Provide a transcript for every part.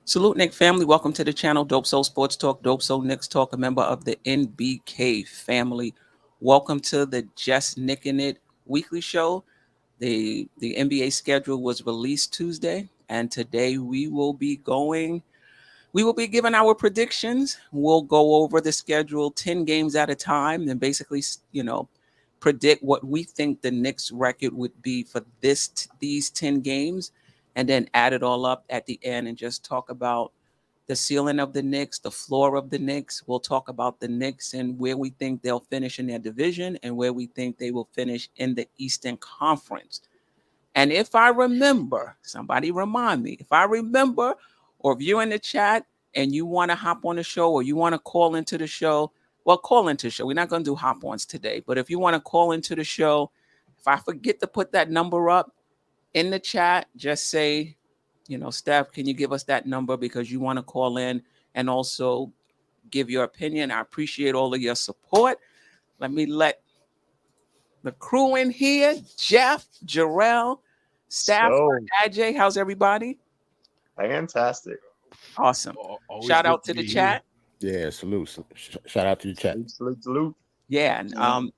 Salute, Nick family. Welcome to the channel. Dope Soul Sports Talk, Dope Soul Knicks Talk, a member of the NBK family. Welcome to the Just Nicking It weekly show. The NBA schedule was released Tuesday, and today we will be giving our predictions. We'll go over the schedule 10 games at a time and basically, predict what we think the Knicks record would be for these 10 games, and then add it all up at the end and just talk about the ceiling of the Knicks, the floor of the Knicks. We'll talk about the Knicks and where we think they'll finish in their division and where we think they will finish in the Eastern Conference. And if I remember, somebody remind me, if I remember, or if you're in the chat and you want to hop on the show or you want to call into the show, well, call into the show. We're not going to do hop-ons today, but if you want to call into the show, if I forget to put that number up in the chat, just say, Steph, can you give us that number because you want to call in and also give your opinion. I appreciate all of your support. Let me let the crew in here. Geoff, Jerrell, Stafford, Ajay. How's everybody? Fantastic. Awesome. Shout out to the chat. Yeah, salute. Shout out to the chat. Salute. Yeah, and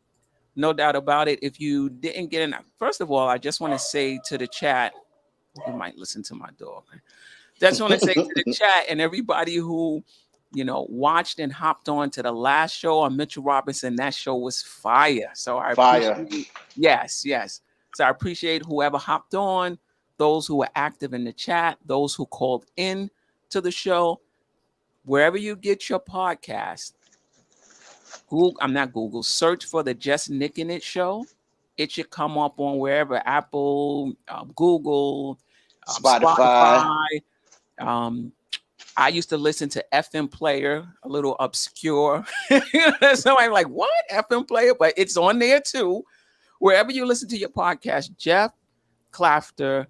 no doubt about it. If you didn't get in, first of all, I just want to say to the chat, you might listen to my dog. Just want to say to the chat and everybody who, watched and hopped on to the last show on Mitchell Robinson. That show was fire. So I appreciate, yes. So I appreciate whoever hopped on, those who were active in the chat, those who called in to the show. Wherever you get your podcast, search for the Just Nicking It show. It should come up on wherever, Apple, Google, Spotify. I used to listen to FM Player, a little obscure. Somebody like, what? FM Player? But it's on there too. Wherever you listen to your podcast, Geoff, Klafter,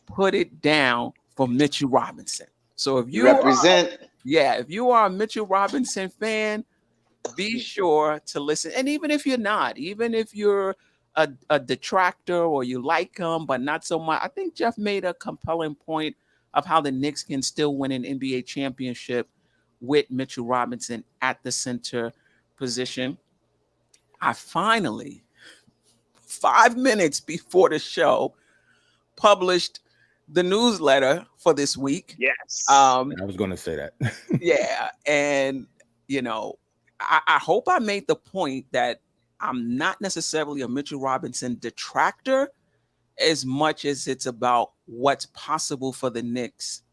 put it down for Mitchell Robinson. So if you represent, if you are a Mitchell Robinson fan, be sure to listen. And even if you're not, even if you're a detractor or you like him, but not so much, I think Geoff made a compelling point of how the Knicks can still win an NBA championship with Mitchell Robinson at the center position. I finally, 5 minutes before the show, published the newsletter for this week. Yes. I was going to say that. Yeah. And, I hope I made the point that I'm not necessarily a Mitchell Robinson detractor as much as it's about what's possible for the Knicks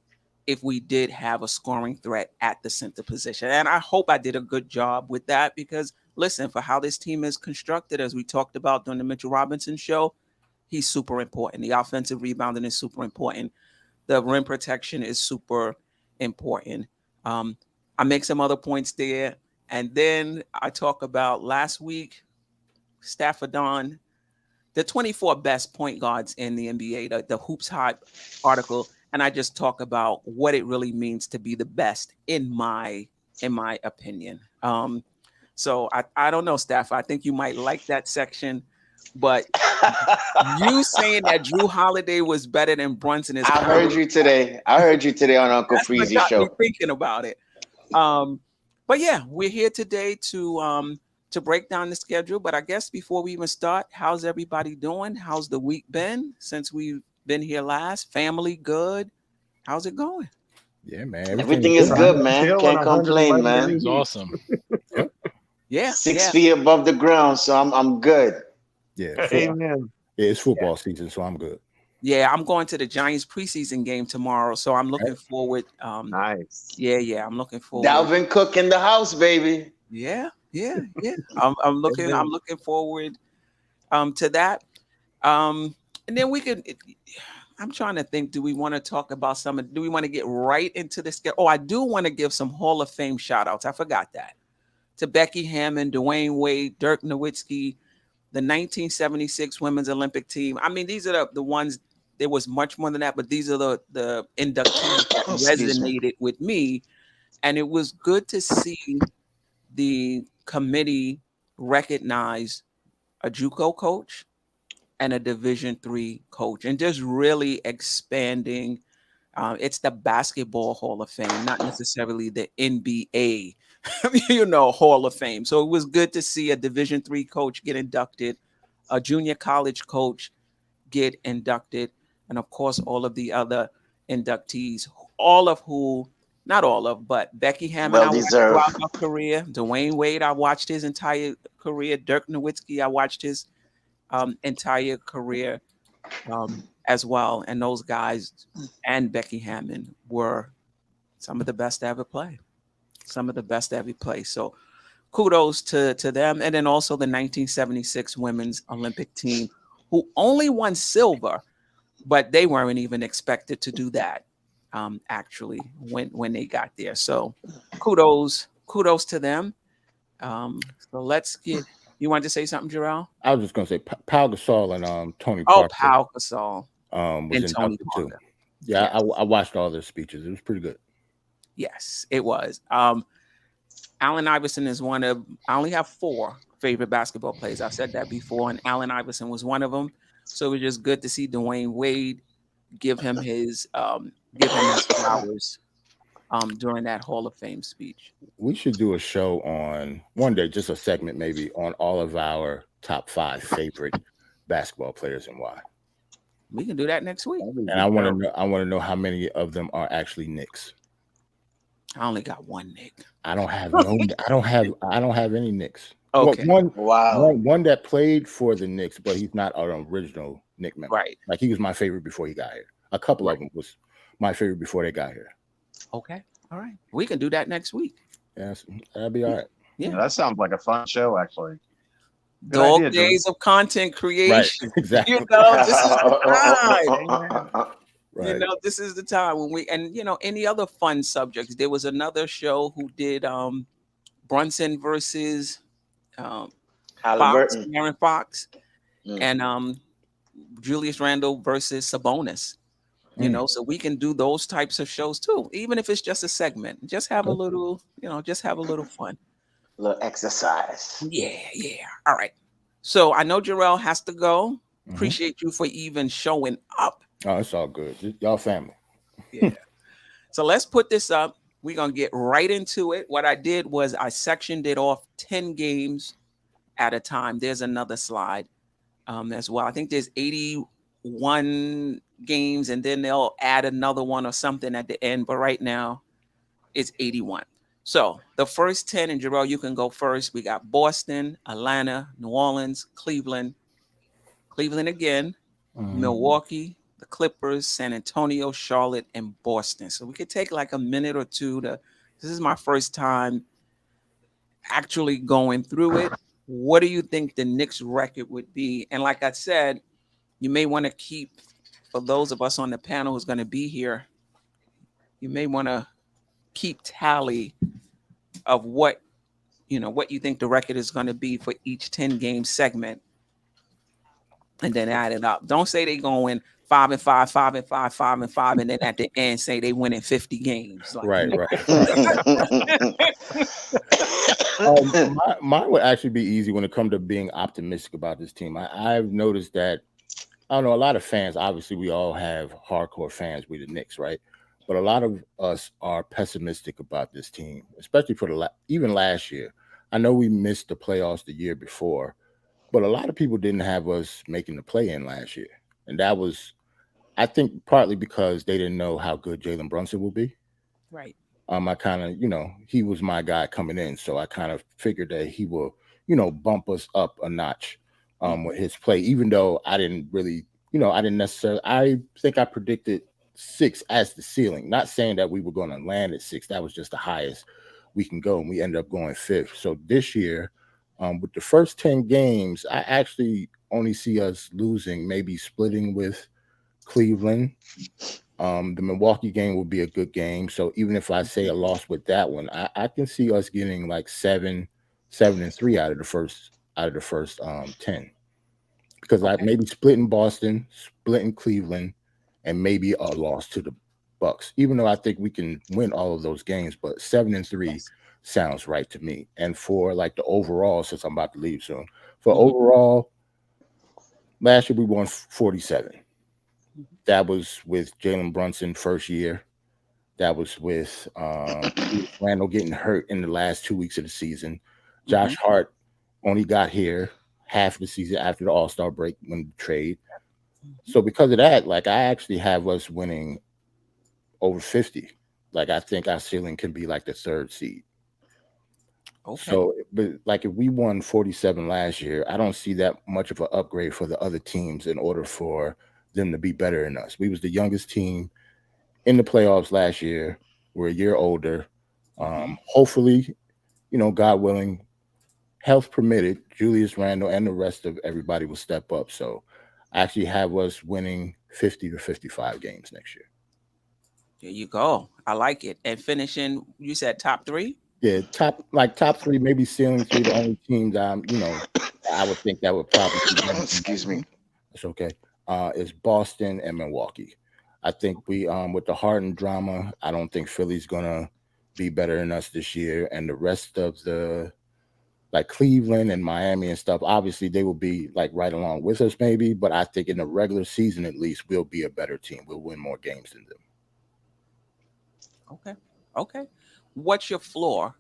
if we did have a scoring threat at the center position. And I hope I did a good job with that because, listen, for how this team is constructed, as we talked about during the Mitchell Robinson show, he's super important. The offensive rebounding is super important. The rim protection is super important. I make some other points there. And then I talk about last week, Stafford on the 24 best point guards in the NBA, the Hoops Hype article. And I just talk about what it really means to be the best in my opinion. So I don't know, Stafford. I think you might like that section. But you saying that Drew Holiday was better than Brunson is. I heard you today on Uncle Freezy's show. Thinking about it. But yeah, we're here today to break down the schedule. But I guess before we even start, how's everybody doing? How's the week been since we've been here last? Family good? How's it going? Yeah, man. Everything is good, man. Can't complain, man. It's awesome. Yeah. 6 feet above the ground, so I'm good. Yeah. Amen. Yeah, it's football season, so I'm good. Yeah, I'm going to the Giants preseason game tomorrow, so I'm looking forward. Nice. Yeah, I'm looking forward. Dalvin Cook in the house, baby. Yeah. I'm looking forward to that. And then we could. I'm trying to think. Do we want to talk about do we want to get right into the schedule? Oh, I do want to give some Hall of Fame shout outs. I forgot that. To Becky Hammond, Dwayne Wade, Dirk Nowitzki, the 1976 Women's Olympic team. I mean, these are the ones. There was much more than that, but these are the inductees that resonated with me. And it was good to see the committee recognize a JUCO coach and a Division III coach, and just really expanding It's the Basketball Hall of Fame, not necessarily the NBA, Hall of Fame. So it was good to see a Division III coach get inducted, a junior college coach get inducted, and of course, all of the other inductees, all of who, not all of, but Becky Hammond, Well I watched deserved. throughout her career. Dwayne Wade, I watched his entire career. Dirk Nowitzki, I watched his entire career as well. And those guys and Becky Hammond were some of the best to ever play. Some of the best to ever play. So kudos to them. And then also the 1976 women's Olympic team, who only won silver, but they weren't even expected to do that actually when they got there. So kudos to them. So let's get, you wanted to say something, Jerrell? I was just gonna say Pau Gasol and Tony Oh, Parker. Pau Gasol was and Tony inducted Parker. too. Yeah, Yes. I watched all their speeches. It was pretty good. Yes, it was. Allen Iverson is one of, I only have 4 favorite basketball players. I've said that before, and Allen Iverson was one of them. So it was just good to see Dwayne Wade give him his flowers during that Hall of Fame speech. We should do a show on one day, just a segment maybe on all of our top 5 favorite basketball players and why. We can do that next week. And I want to know how many of them are actually Knicks. I only got one Nick. I don't have any Knicks. Okay. Well, one that played for the Knicks, but he's not an original Knick member. Right. Like he was my favorite before he got here. A couple of them was my favorite before they got here. Okay. All right. We can do that next week. Yes, that'd be all right. Yeah. That sounds like a fun show, actually. Good Dog idea, days of content creation. Right. Exactly. This is the time. Right. This is the time when we, and any other fun subjects. There was another show who did Brunson versus Fox, Halliburton. Aaron Fox, and Julius Randle versus Sabonis. So we can do those types of shows too, even if it's just a segment. Just have a little, fun. A little exercise. Yeah. All right. So I know Jerrell has to go. Appreciate you for even showing up. Oh, it's all good. Y'all family. Yeah. So let's put this up. We're going to get right into it. What I did was I sectioned it off 10 games at a time. There's another slide as well. I think there's 81 games, and then they'll add another one or something at the end. But right now, it's 81. So the first 10, and Jerrell, you can go first. We got Boston, Atlanta, New Orleans, Cleveland again, Milwaukee, the Clippers, San Antonio, Charlotte, and Boston. So we could take like a minute or two this is my first time actually going through it. What do you think the Knicks record would be? And like I said, you may want to keep, for those of us on the panel who's going to be here, you may want to keep tally of what you think the record is going to be for each 10 game segment, and then add it up. Don't say they going 5-5, 5-5, 5-5, and then at the end say they winning 50 games. Right. Mine would actually be easy when it comes to being optimistic about this team. I've noticed that, I don't know, a lot of fans, obviously we all have hardcore fans with the Knicks, right? But a lot of us are pessimistic about this team, especially for even last year. I know we missed the playoffs the year before, but a lot of people didn't have us making the play-in last year. And that was, I think, partly because they didn't know how good Jalen Brunson will be. Right. I kind of, he was my guy coming in. So I kind of figured that he will, bump us up a notch with his play, even though I didn't really, I think I predicted 6 as the ceiling. Not saying that we were going to land at 6. That was just the highest we can go. And we ended up going 5th. So this year, with the first 10 games, I actually only see us losing, maybe splitting with Cleveland. The Milwaukee game will be a good game. So even if I say a loss with that one, I can see us getting like 7-3 out of the first 10. Because like maybe splitting Boston, splitting Cleveland, and maybe a loss to the Bucks. Even though I think we can win all of those games, but 7-3 sounds right to me. And for like the overall, since I'm about to leave soon, for overall, last year we won 47. That was with Jalen Brunson first year. That was with Randall getting hurt in the last 2 weeks of the season. Josh Hart only got here half the season after the All-Star break when the trade. So because of that, like I actually have us winning over 50. Like I think our ceiling can be like the 3rd seed. Okay. So, but like if we won 47 last year, I don't see that much of an upgrade for the other teams in order for them to be better than us. We was the youngest team in the playoffs last year. We're a year older. Hopefully, God willing, health permitted, Julius Randle and the rest of everybody will step up. So I actually have us winning 50 to 55 games next year. There you go. I like it. And finishing, you said top 3? Yeah, top 3, maybe ceiling 3. The only teams I would think that would probably be excuse me. It's okay. Is Boston and Milwaukee. I think we with the Harden drama, I don't think Philly's gonna be better than us this year. And the rest of the like Cleveland and Miami and stuff, obviously they will be like right along with us, maybe. But I think in the regular season, at least, we'll be a better team. We'll win more games than them. Okay. What's your floor?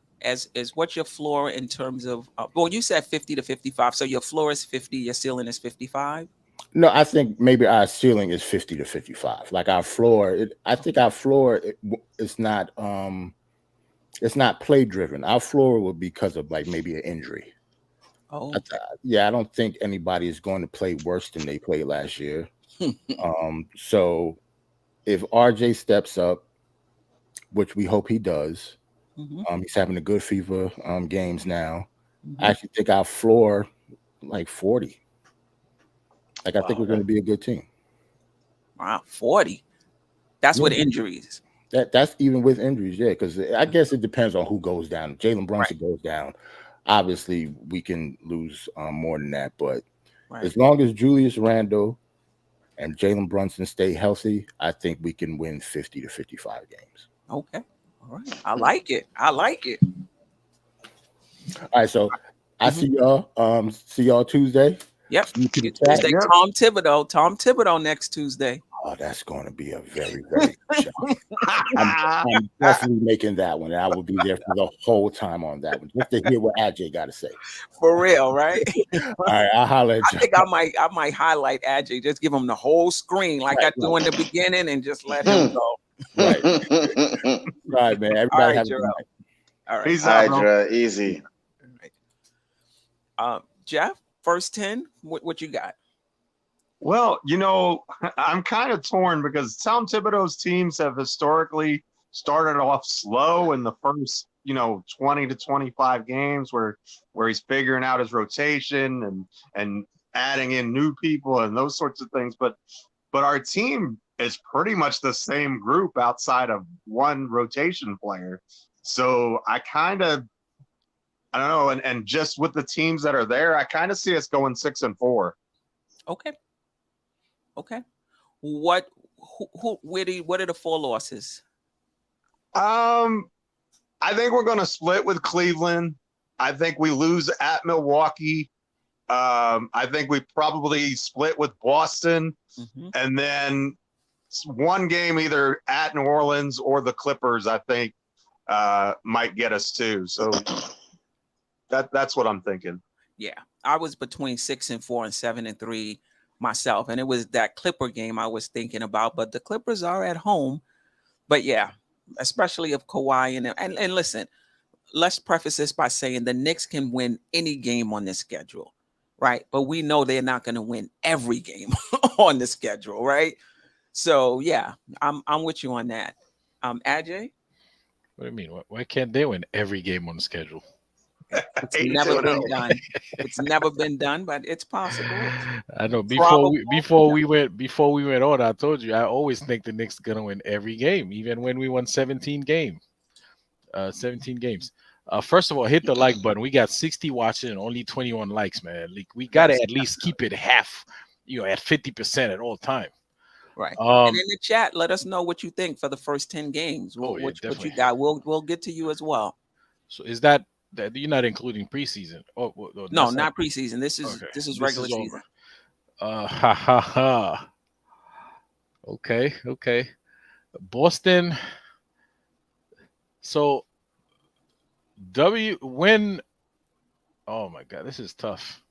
What's your floor in terms of? Well, you said 50 to 55, so your floor is 50, your ceiling is 55. No, I think maybe our ceiling is 50 to 55. Like our floor, I think our floor it's not play driven. Our floor will be because of like maybe an injury. Oh, I don't think anybody is going to play worse than they played last year. So if RJ steps up, which we hope he does, he's having a good FIFA games now. I actually think our floor like 40. Like I think we're going to be a good team. Wow, 40. That's with injuries. That's even with injuries, yeah. Because I guess it depends on who goes down. If Jalen Brunson goes down, obviously we can lose more than that. But as long as Julius Randle and Jalen Brunson stay healthy, I think we can win 50 to 55 games. Okay, all right. I like it. All right, so I see y'all. See y'all Tuesday. Yep. Tuesday. Yep. Tom Thibodeau next Tuesday. Oh, that's going to be a very, very good show. I'm definitely making that one. I will be there for the whole time on that one, just to hear what Ajay got to say. For real, right? All right, I'll holler at you. I think I might highlight Ajay, just give him the whole screen like I do in the beginning and just let him go. Right. All right, man. Everybody have a good night. All right. Peace out, bro. Easy. All right. Geoff, first 10, what you got? Well, I'm kind of torn because Tom Thibodeau's teams have historically started off slow in the first, 20 to 25 games where he's figuring out his rotation and adding in new people and those sorts of things. But our team is pretty much the same group outside of one rotation player. So I don't know. And just with the teams that are there, I kind of see us going 6-4. Okay. What are the 4 losses? I think we're going to split with Cleveland. I think we lose at Milwaukee. I think we probably split with Boston. And then one game either at New Orleans or the Clippers, I think, might get us too. So that's what I'm thinking. Yeah, I was between 6-4 and 7-3 myself, and it was that Clipper game I was thinking about. But the Clippers are at home. But yeah, especially if Kawhi and listen, let's preface this by saying the Knicks can win any game on this schedule, right? But we know they're not going to win every game on the schedule, right? So yeah, I'm with you on that. Ajay? What do you mean? Why can't they win every game on the schedule? It's never been done. It's never been done, but it's possible. I know. Before we went on, I told you I always think the Knicks are gonna win every game, even when we won 17 games. First of all, hit the like button. We got 60 watching and only 21 likes, man. Like we gotta at least keep it half, at 50% at all time. Right. And in the chat, let us know what you think for the first 10 games. What you got? We'll get to you as well. So is that you're not including preseason? No, not preseason. This is regular season. Okay. Boston. So when. Oh my God, this is tough.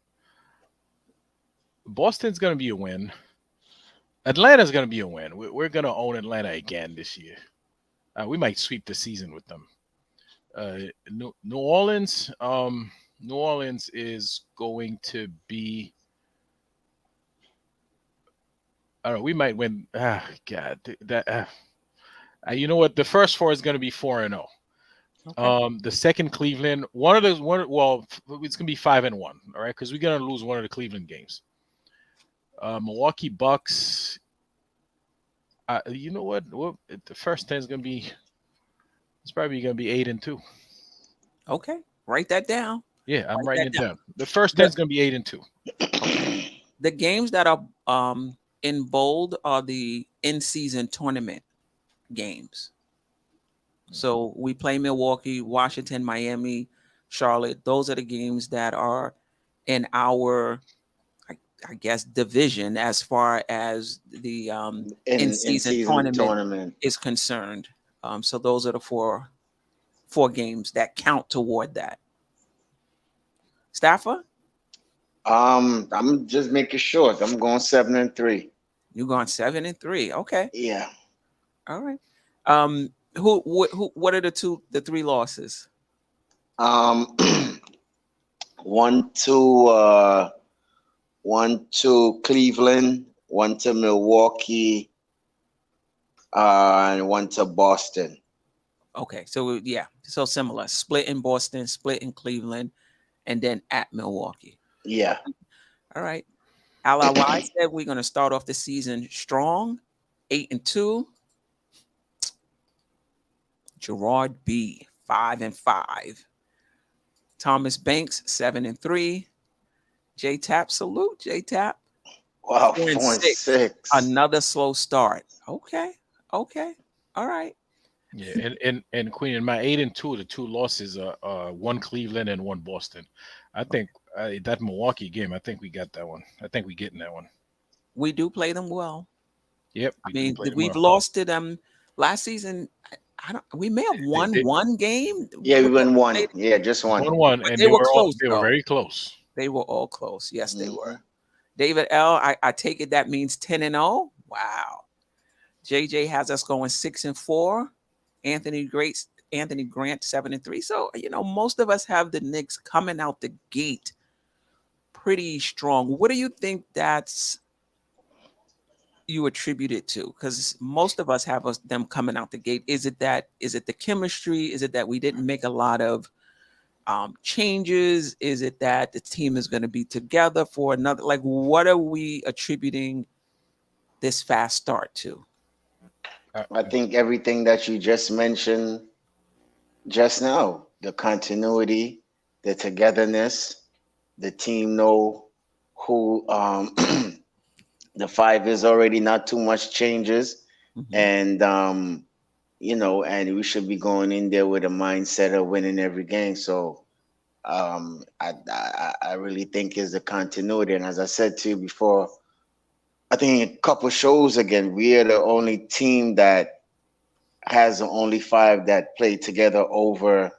Boston's gonna be a win. Atlanta's gonna be a win. We're gonna own Atlanta again this year. We might sweep the season with them. New Orleans. New Orleans is going to be. I don't know. We might win. God, that. You know what? The first four is going to be 4-0. Okay. The second Cleveland. Well, it's going to be 5-1. All right, because we're going to lose one of the Cleveland games. Milwaukee Bucks. You know what? The first 10 is going to be. It's probably going to be 8-2. Okay. Write that down. Yeah, I'm Write writing that it down. down. The first 10 is going to be 8-2. The games that are in bold are the in-season tournament games. So we play Milwaukee, Washington, Miami, Charlotte. Those are the games that are in our, I guess, division as far as the in-season tournament is concerned. So those are the four games that count toward that. Staffer? I'm just making sure. I'm going 7-3. You're going 7-3. Okay. Yeah. All right. What are the three losses? 1-2 Cleveland, 1-2 Milwaukee, and 1-2 Boston. Okay, so yeah, so similar. Split in Boston, split in Cleveland, and then at Milwaukee. Yeah. All right. I said we're going to start off the season strong, 8-2. Gerard B, 5-5. Thomas Banks, 7-3. J Tap, salute J Tap. Wow, 4-6. Another slow start. Okay. All right. Yeah, and Queen, in my 8-2, the two losses are one Cleveland and one Boston. I think that Milwaukee game, I think we got that one. I think we getting that one. We do play them well. Yep. We've lost to them last season. We may have won one game. Yeah, we won one. Yeah, just one. One, and they were close. They were very close. They were all close. Yes, they were. David L, I take it that means 10-0. Wow. JJ has us going 6-4. Anthony Grant 7-3. So most of us have the Knicks coming out the gate pretty strong. What do you think you attribute it to? Because most of us have them coming out the gate. Is it the chemistry? Is it that we didn't make a lot of changes? Is it that the team is going to be together for another? Like, what are we attributing this fast start to? I think everything that you just mentioned just now, the continuity, the togetherness, the team know who the five is already, not too much changes. And and we should be going in there with a mindset of winning every game. So I really think is the continuity. And as I said to you before, I think a couple shows again, we are the only team that has the only five that play together over,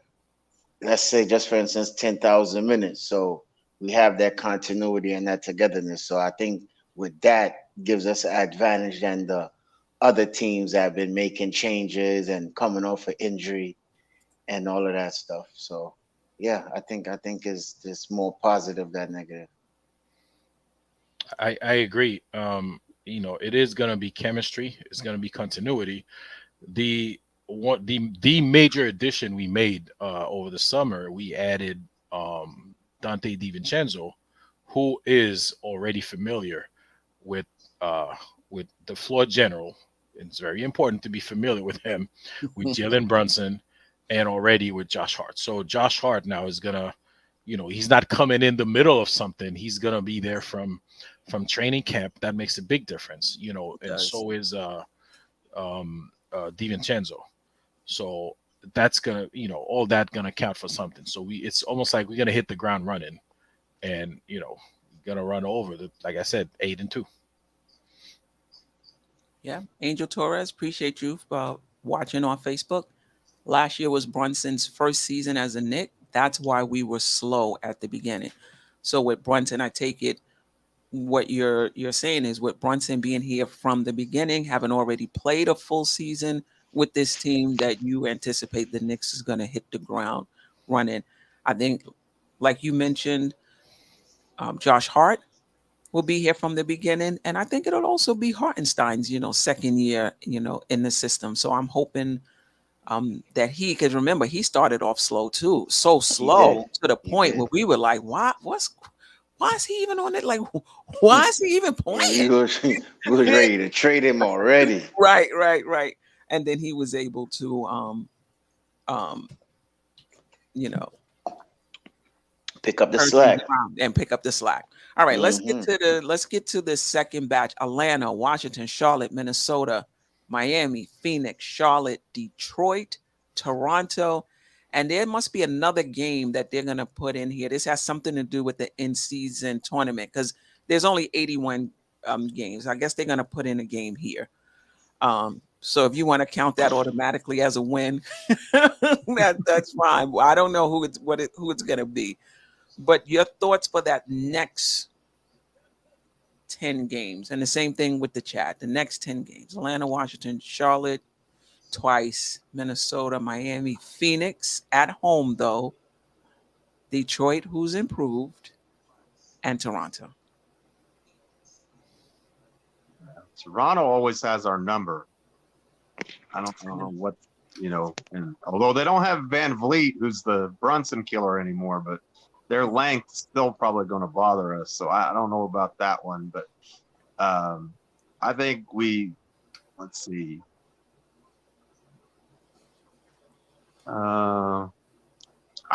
let's say, just for instance, 10,000 minutes. So we have that continuity and that togetherness. So I think with that gives us an advantage than the other teams that have been making changes and coming off of injury and all of that stuff. So yeah, I think it's more positive than negative. I agree. It is going to be chemistry. It's going to be continuity. The major addition we made over the summer, we added Dante DiVincenzo, who is already familiar with the floor general. It's very important to be familiar with him, with Jalen Brunson, and already with Josh Hart. So Josh Hart now is gonna, he's not coming in the middle of something. He's gonna be there from training camp. That makes a big difference, and so is DiVincenzo. So that's gonna, all that gonna count for something. So it's almost like we're gonna hit the ground running, and gonna run over like I said, 8-2. Yeah, Angel Torres, appreciate you for watching on Facebook. Last year was Brunson's first season as a Knick. That's why we were slow at the beginning. So with Brunson, I take it what you're saying is with Brunson being here from the beginning, having already played a full season with this team, that you anticipate the Knicks is going to hit the ground running. I think, like you mentioned, Josh Hart will be here from the beginning, and I think it'll also be Hartenstein's, second year, in the system. So I'm hoping that because remember, he started off slow too, so He did. slow to the He point did. where we were like, why is he even on it? Like, why is he even We playing? was ready to trade him already. Right. And then he was able to, um, you know, Pick up the turn things slack. around and pick up the slack. All right, let's Hmm get to the second batch. Atlanta, Washington, Charlotte, Minnesota, Miami, Phoenix, Charlotte, Detroit, Toronto, and there must be another game that they're gonna put in here. This has something to do with the in-season tournament because there's only 81 games. I guess they're gonna put in a game here. So if you want to count that automatically as a win, that's fine. Well, I don't know who it's gonna be. But your thoughts for that next 10 games, and the same thing with the chat, the next 10 games: Atlanta, Washington, Charlotte twice, Minnesota, Miami, Phoenix at home, though, Detroit, who's improved, and Toronto. Toronto always has our number. I don't know what, and although they don't have Van Vliet, who's the Brunson killer anymore, but their length's still probably going to bother us. So I don't know about that one, but I think let's see. I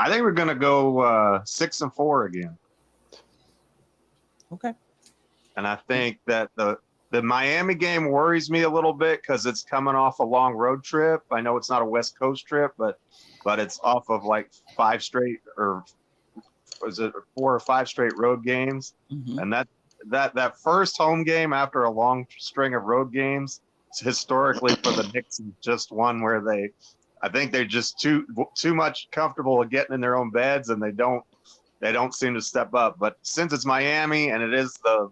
think we're going to go 6-4 again. Okay. And I think that the Miami game worries me a little bit because it's coming off a long road trip. I know it's not a West Coast trip, but it's off of like 5 straight, or was it 4 or 5 straight road games? Mm-hmm. And that first home game after a long string of road games, historically for the Knicks, is just one where I think they're just too much comfortable getting in their own beds, and they don't seem to step up. But since it's Miami and it is the,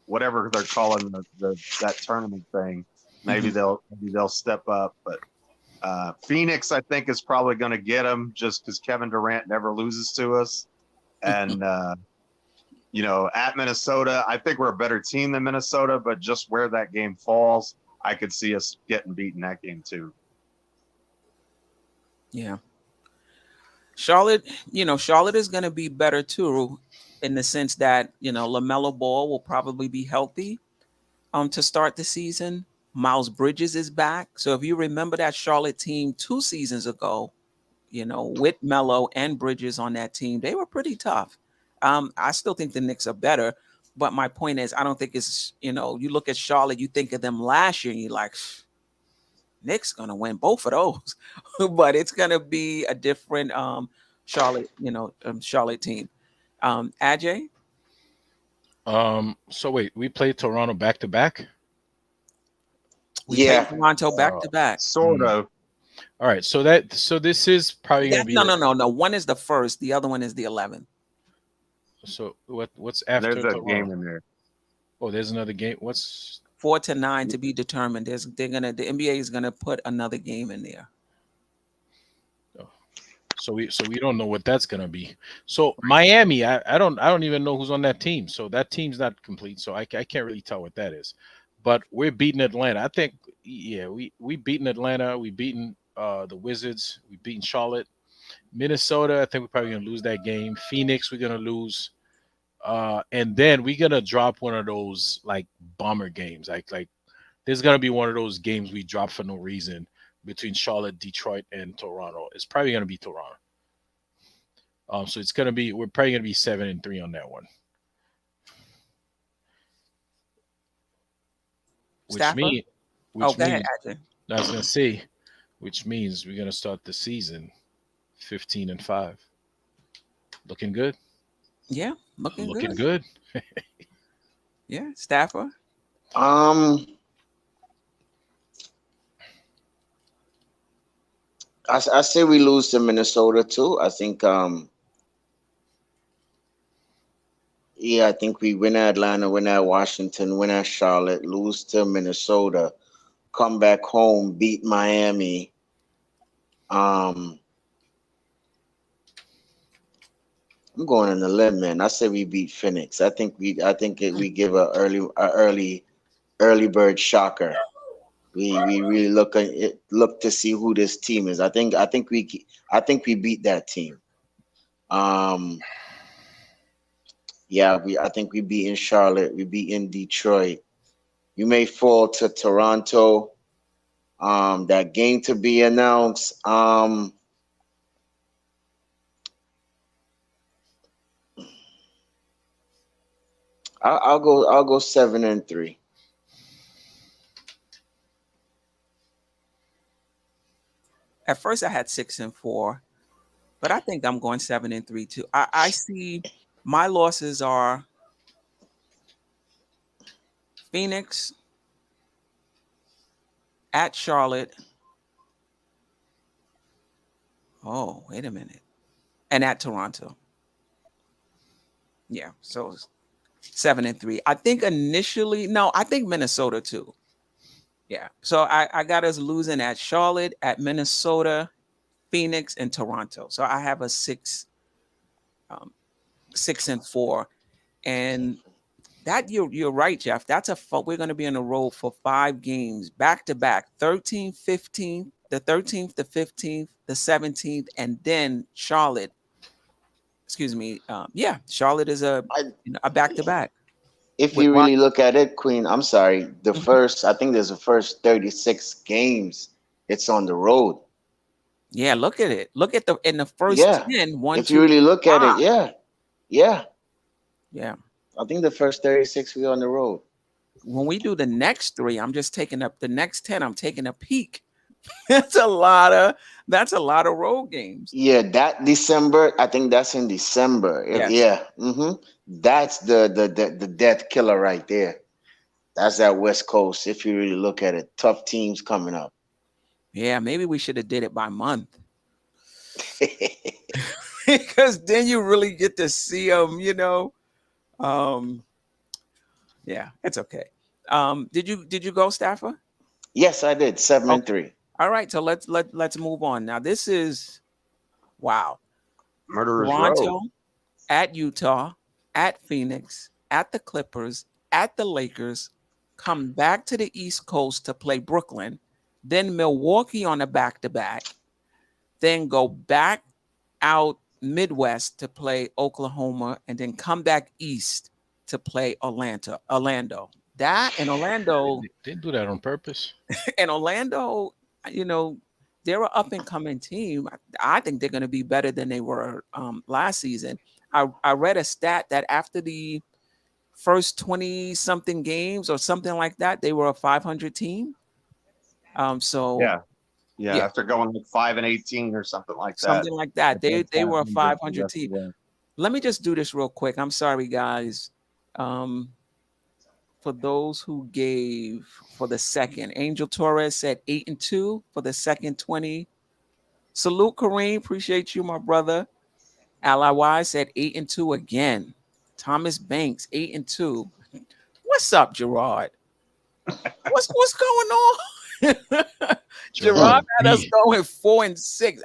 whatever they're calling that tournament thing, maybe they'll step up. But Phoenix, I think, is probably going to get them just because Kevin Durant never loses to us. And, at Minnesota, I think we're a better team than Minnesota, but just where that game falls, I could see us getting beaten that game too. Yeah. Charlotte is going to be better too, in the sense that, LaMelo Ball will probably be healthy to start the season. Miles Bridges is back. So if you remember that Charlotte team 2 seasons ago, with Melo and Bridges on that team, they were pretty tough. I still think the Knicks are better, but my point is, I don't think it's, you look at Charlotte, you think of them last year, and you're like, Knicks gonna win both of those, but it's gonna be a different Charlotte, Charlotte team. Ajay? So wait, we played Toronto back to back. We played Yeah. Toronto back to back. Sort of. All right, so this is probably gonna be No. One is the first, the other one is the 11th. So what's after There's a Toronto? game in there. Oh, there's another game. What's 4 to 9 to be determined. The NBA is gonna put another game in there. so we don't know what that's gonna be. So Miami, I don't even know who's on that team. So that team's not complete. So I can't really tell what that is. But we're beating Atlanta. I think we beaten Atlanta. We beaten the Wizards. We beaten Charlotte. Minnesota, I think we're probably gonna lose that game. Phoenix, we're gonna lose. And then we're gonna drop one of those like bomber games. Like there's gonna be one of those games we drop for no reason between Charlotte, Detroit, and Toronto. It's probably gonna be Toronto. So we're probably gonna be 7-3 on that one. Stafford? Go ahead, Ajay. I was gonna say, which means we're gonna start the season 15-5. Looking good. Yeah, looking good. Yeah, Stafford. I say we lose to Minnesota too. I think yeah, I think we win at Atlanta, win at Washington, win at Charlotte, lose to Minnesota, come back home, beat Miami. I'm going on the limb, man. I say we beat Phoenix. We give a early bird shocker. We really look to see who this team is. I think we beat that team. Um, yeah, I think we beat in Charlotte. We beat in Detroit. We may fall to Toronto. That game to be announced. I'll go 7-3. At first, I had 6-4, but I think I'm going 7-3 too. I see my losses are Phoenix, at Charlotte. Oh, wait a minute. And at Toronto. Yeah. So 7-3. I think initially, no, I think Minnesota too. Yeah. So I got us losing at Charlotte, at Minnesota, Phoenix, and Toronto. So I have a 6-4. And that you're right, Geoff. We're going to be on the road for 5 games back to back, 13th, 15th, the 13th, the 15th, the 17th, and then Charlotte. Excuse me. Charlotte is a back to back. If you really look at it, Queen, I'm sorry. I think there's the first 36 games. It's on the road. Yeah, look at it. Look at in the first Yeah. 10, 1, If 2, you really look at 5. it, yeah. Yeah. I think the first 36 we're on the road. When we do the next 3, I'm just taking up the next 10. I'm taking a peek. That's a lot of road games. Yeah, that December, I think that's in December. Yes. Yeah. That's the death killer right there. That's that West Coast. If you really look at it, tough teams coming up. Yeah, maybe we should have did it by month. Because then you really get to see them, yeah, it's okay. Did you go, Staffer? Yes, I did. 7-3. All right, so let's move on. Now this is wow. Murderers Toronto, Row. at Utah, at Phoenix, at the Clippers, at the Lakers, come back to the East Coast to play Brooklyn, then Milwaukee on a back-to-back, then go back out Midwest to play Oklahoma, and then come back east to play Orlando. That and Orlando. They didn't do that on purpose. And Orlando, they're an up-and-coming team. I think they're going to be better than they were last season. I read a stat that after the first 20-something games or something like that, they were a 500 team. Yeah, after going like 5-18 or something like that. Something like that. They were a 500 team. Let me just do this real quick. I'm sorry, guys. For those who gave for the second, Angel Torres said 8-2 for the second 20. Salute, Kareem. Appreciate you, my brother. Ally said 8-2 again. Thomas Banks 8-2. What's up, Gerard? What's going on? Gerard had us going 4-6.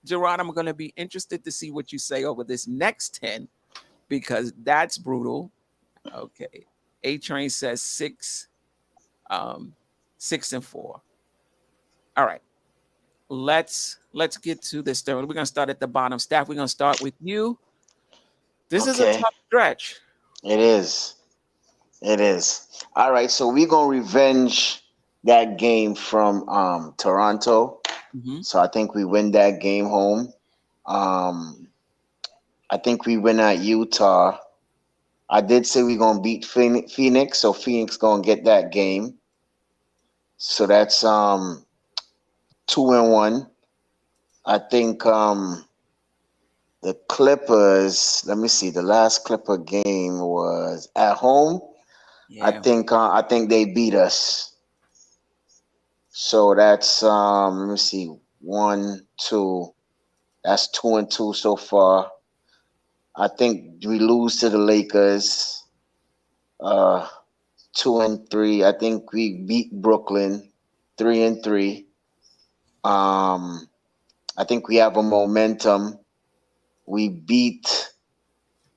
Gerard, I'm going to be interested to see what you say over this next 10 because that's brutal. Okay. A-Train says 6-4. All right. Let's get to this. We're going to start at the bottom. Staff, we're going to start with you. This is a tough stretch. It is. All right. So we're going to revenge that game from Toronto. So I think we win that game home. I think we win at Utah. I did say we're going to beat Phoenix, so Phoenix going to get that game. So that's 2-1. I think the Clippers, let me see, the last Clipper game was at home. Yeah. I think they beat us. So that's let me see, 1, 2. That's 2-2 so far. I think we lose to the Lakers. 2-3. I think we beat Brooklyn. 3-3. I think we have a momentum. We beat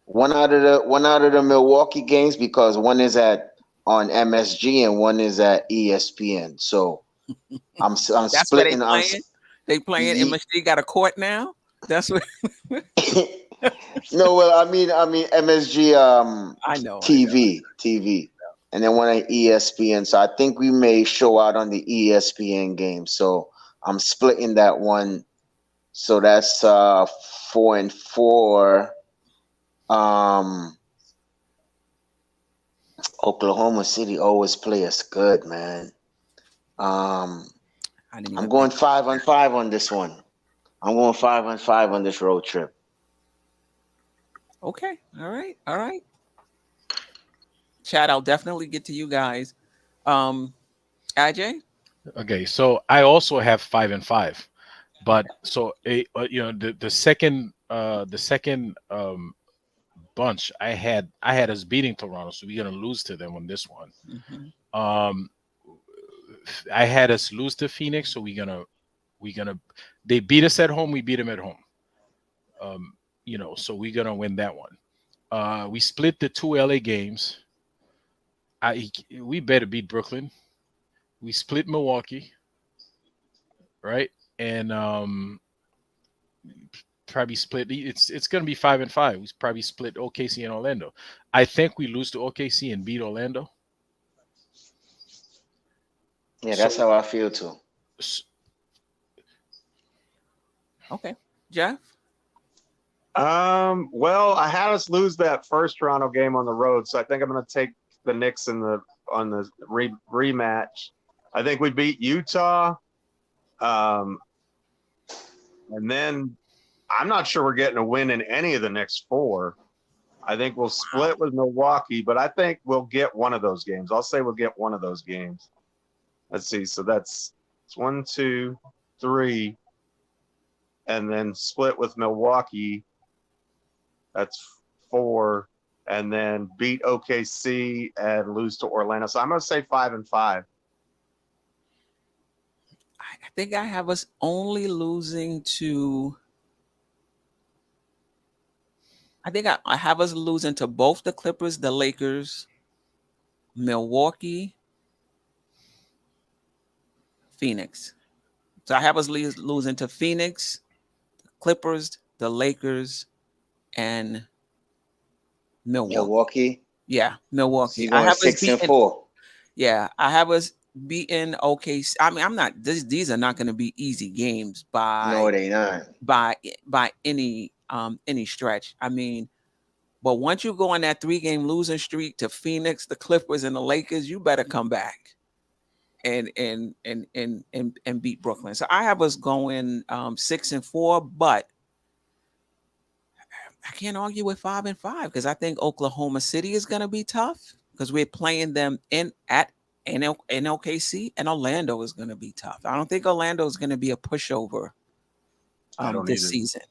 one out of the Milwaukee games because one is on MSG and one is at ESPN. So I'm That's where they splitting. playing. They playing. MSG got a court now. That's what. No, well, I mean MSG I know. TV, and then one at ESPN. So I think we may show out on the ESPN game. So I'm splitting that one. So that's 4-4. Oklahoma City always play us good, man. I'm going 5-5 on this one. I'm going 5-5 on this road trip. Okay. All right. Chad, I'll definitely get to you guys. Ajay? Okay, so I also have 5-5, but so the second bunch I had us beating Toronto, so we're gonna lose to them on this one. Mm-hmm. I had us lose to Phoenix, so we're gonna they beat us at home, we beat them at home. So we're gonna win that one. We split the 2 LA games. We better beat Brooklyn. We split Milwaukee, right? And probably split. It's gonna be 5-5. We probably split OKC and Orlando. I think we lose to OKC and beat Orlando. Yeah, that's how I feel too. Okay, Geoff? Well, I had us lose that first Toronto game on the road, so I think I'm going to take the Knicks on the rematch. I think we beat Utah, and then I'm not sure we're getting a win in any of the next 4. I think we'll split with Milwaukee, but I think we'll get one of those games. I'll say we'll get one of those games. Let's see. So it's 1, 2, 3, and then split with Milwaukee. That's 4, and then beat OKC and lose to Orlando. So I'm going to say 5-5. I think I have us only losing to. I think I have us losing to both the Clippers, the Lakers, Milwaukee, Phoenix. So I have us losing to Phoenix, Clippers, the Lakers, and Milwaukee. Yeah, Milwaukee. So I have 6-4. Yeah, I have us beating OKC. I mean, I'm not. These are not going to be easy games by. No, they not. By any stretch. I mean, but once you go on that 3-game losing streak to Phoenix, the Clippers, and the Lakers, you better come back and beat Brooklyn. So I have us going 6-4, but I can't argue with 5-5 because I think Oklahoma City is going to be tough because we're playing them in OKC, and Orlando is going to be tough. I don't think Orlando is going to be a pushover this season.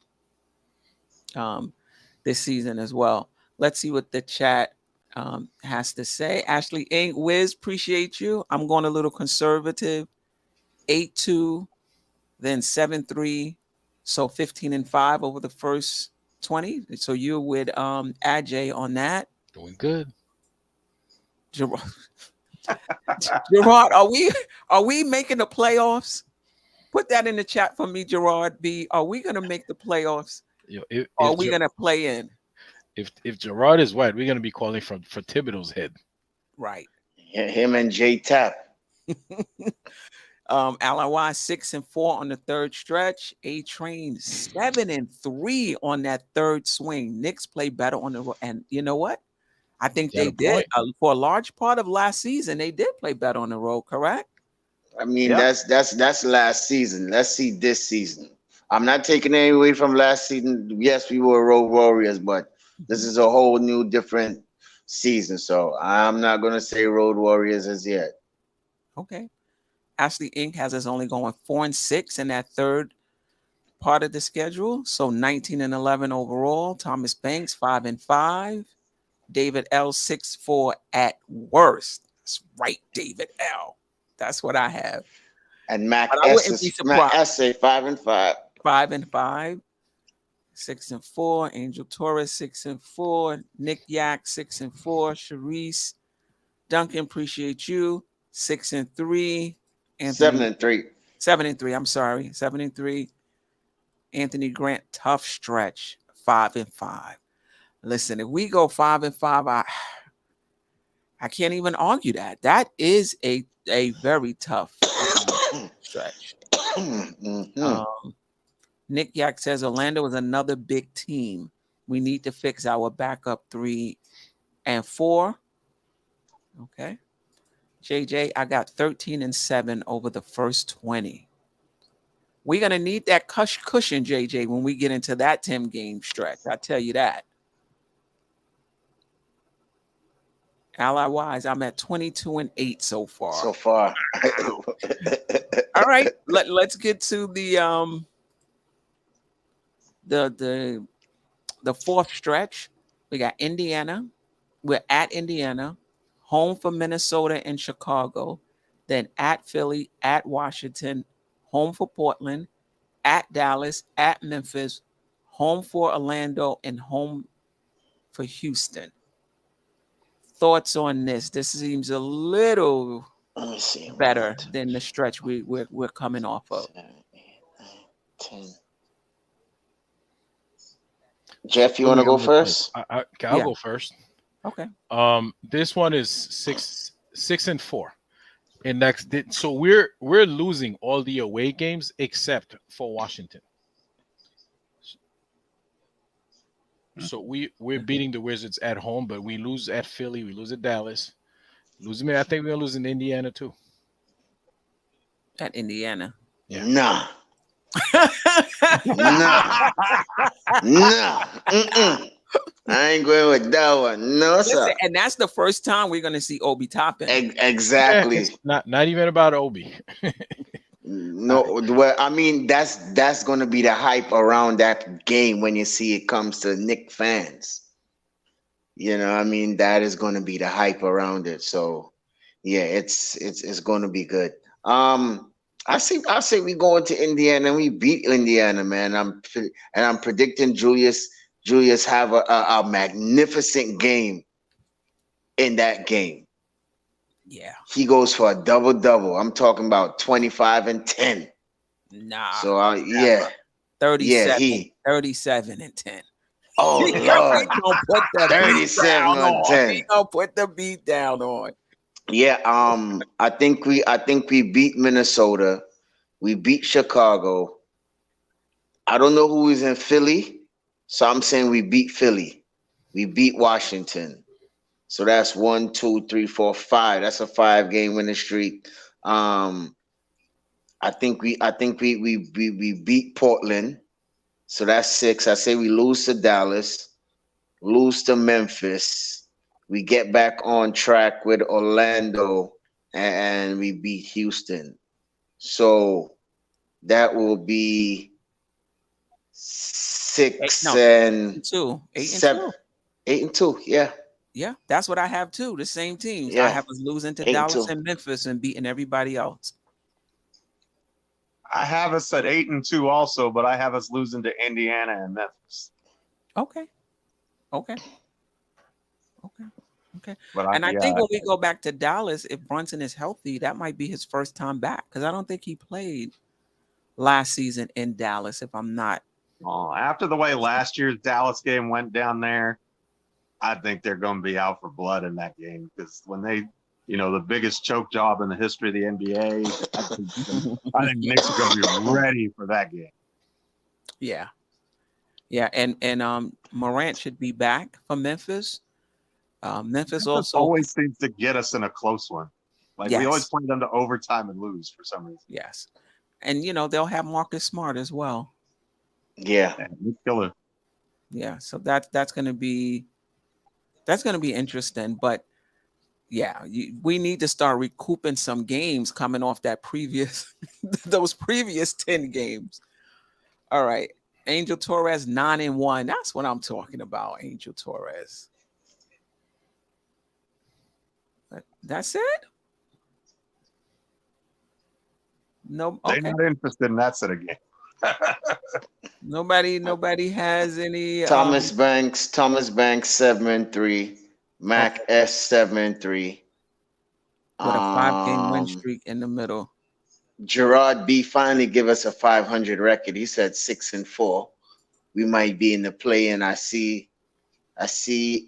This season as well. Let's see what the chat has to say. Ashley Ink, Wiz, appreciate you. I'm going a little conservative. 8-2, then 7-3, so 15-5 over the first 20. So you're with Ajay on that. Doing good. Gerard, are we making the playoffs? Put that in the chat for me, Gerard B. Are we going to make the playoffs? Are we going to play in? If Gerard is white, we're going to be calling for Thibodeau's head. Right. Him and J Tap. LRY 6-4 on the third stretch. A Train 7-3 on that third swing. Knicks play better on the road, and you know what? I think they did for a large part of last season. They did play better on the road, correct? I mean, that's last season. Let's see this season. I'm not taking any away from last season. Yes, we were road warriors, but this is a whole new different season. So I'm not gonna say Road Warriors as yet. Okay. Ashley Inc. has us only going 4-6 in that third part of the schedule. So 19-11 overall. Thomas Banks 5-5. David L 6-4 at worst. That's right, David L. That's what I have. And Mac But I S wouldn't be is Mac surprised. S say 5-5. 5-5. 6-4. Angel Torres 6-4. Nick Yak 6-4. Sharice Duncan, appreciate you. 6-3. Anthony 7-3. 7-3. I'm sorry. 7-3. Anthony Grant, tough stretch. 5-5. Listen, if we go 5-5, I can't even argue that. That is a very tough stretch. Nick Yak says Orlando is another big team. We need to fix our backup 3 and 4. Okay. JJ, I got 13-7 over the first 20. We're going to need that cushion, JJ, when we get into that 10-game stretch. I tell you that. Ally wise, I'm at 22-8 so far. All right, let's get to the fourth stretch. We got Indiana. We're at Indiana, home for Minnesota and Chicago, then at Philly, at Washington, home for Portland, at Dallas, at Memphis, home for Orlando, and home for Houston. Thoughts on this? This seems a little better than the stretch we're coming off of. 7, 8, 9, 10. Jeff, you want to go first? I'll go first. Okay. This one is 6-4, and next. So we're losing all the away games except for Washington. So we're beating the Wizards at home, but we lose at Philly, we lose at Dallas, I think we're gonna lose in Indiana too. At Indiana. Yeah. Nah. Nah. I ain't going with that one. No, sir. Listen, and that's the first time we're gonna see Obi Toppin. Exactly. Yeah, not even about Obi. No, well, I mean that's going to be the hype around that game when you see it comes to Knick fans. You know, I mean that is going to be the hype around it. So, yeah, it's going to be good. I say we go into Indiana and we beat Indiana, man. I'm predicting Julius have a magnificent game in that game. Yeah. He goes for a double-double. I'm talking about 25 and 10. Nah. So yeah. 37. Yeah, 37 and 10. Oh Lord. 37 on 10. He gonna put the beat down on. Yeah, I think we beat Minnesota. We beat Chicago. I don't know who is in Philly, so I'm saying we beat Philly. We beat Washington. So that's 1, 2, 3, 4, 5. That's a 5-game winning streak. I think we beat Portland. So that's 6. I say we lose to Dallas, lose to Memphis. We get back on track with Orlando, and we beat Houston. So that will be 6 and 2. 8 7. and 2. 8 and 2. Yeah. Yeah, that's what I have too. The same teams. Yeah. I have us losing to Dallas and Memphis and beating everybody else. I have us at 8-2 also, but I have us losing to Indiana and Memphis. Okay. But I think when we go back to Dallas, if Brunson is healthy, that might be his first time back because I don't think he played last season in Dallas. If I'm not, after the way last year's Dallas game went down there, I think they're going to be out for blood in that game because when they, the biggest choke job in the history of the NBA, I think Knicks are going to be ready for that game. Yeah, and Morant should be back from Memphis. Memphis also always seems to get us in a close one. We always play them to overtime and lose for some reason. Yes, and they'll have Marcus Smart as well. Yeah, killer. Yeah, so that's going to be That's going to be interesting. But yeah, we need to start recouping some games coming off that previous, those previous 10 games. All right. Angel Torres 9-1. That's what I'm talking about. Angel Torres. That's it. No. They're Okay. not interested in that set of games. Nobody has any. Thomas Banks 7-3. Mac S 7-3. With a 5-game win streak in the middle. Gerard B finally give us a 500 record. He said 6-4. We might be in the play, and I see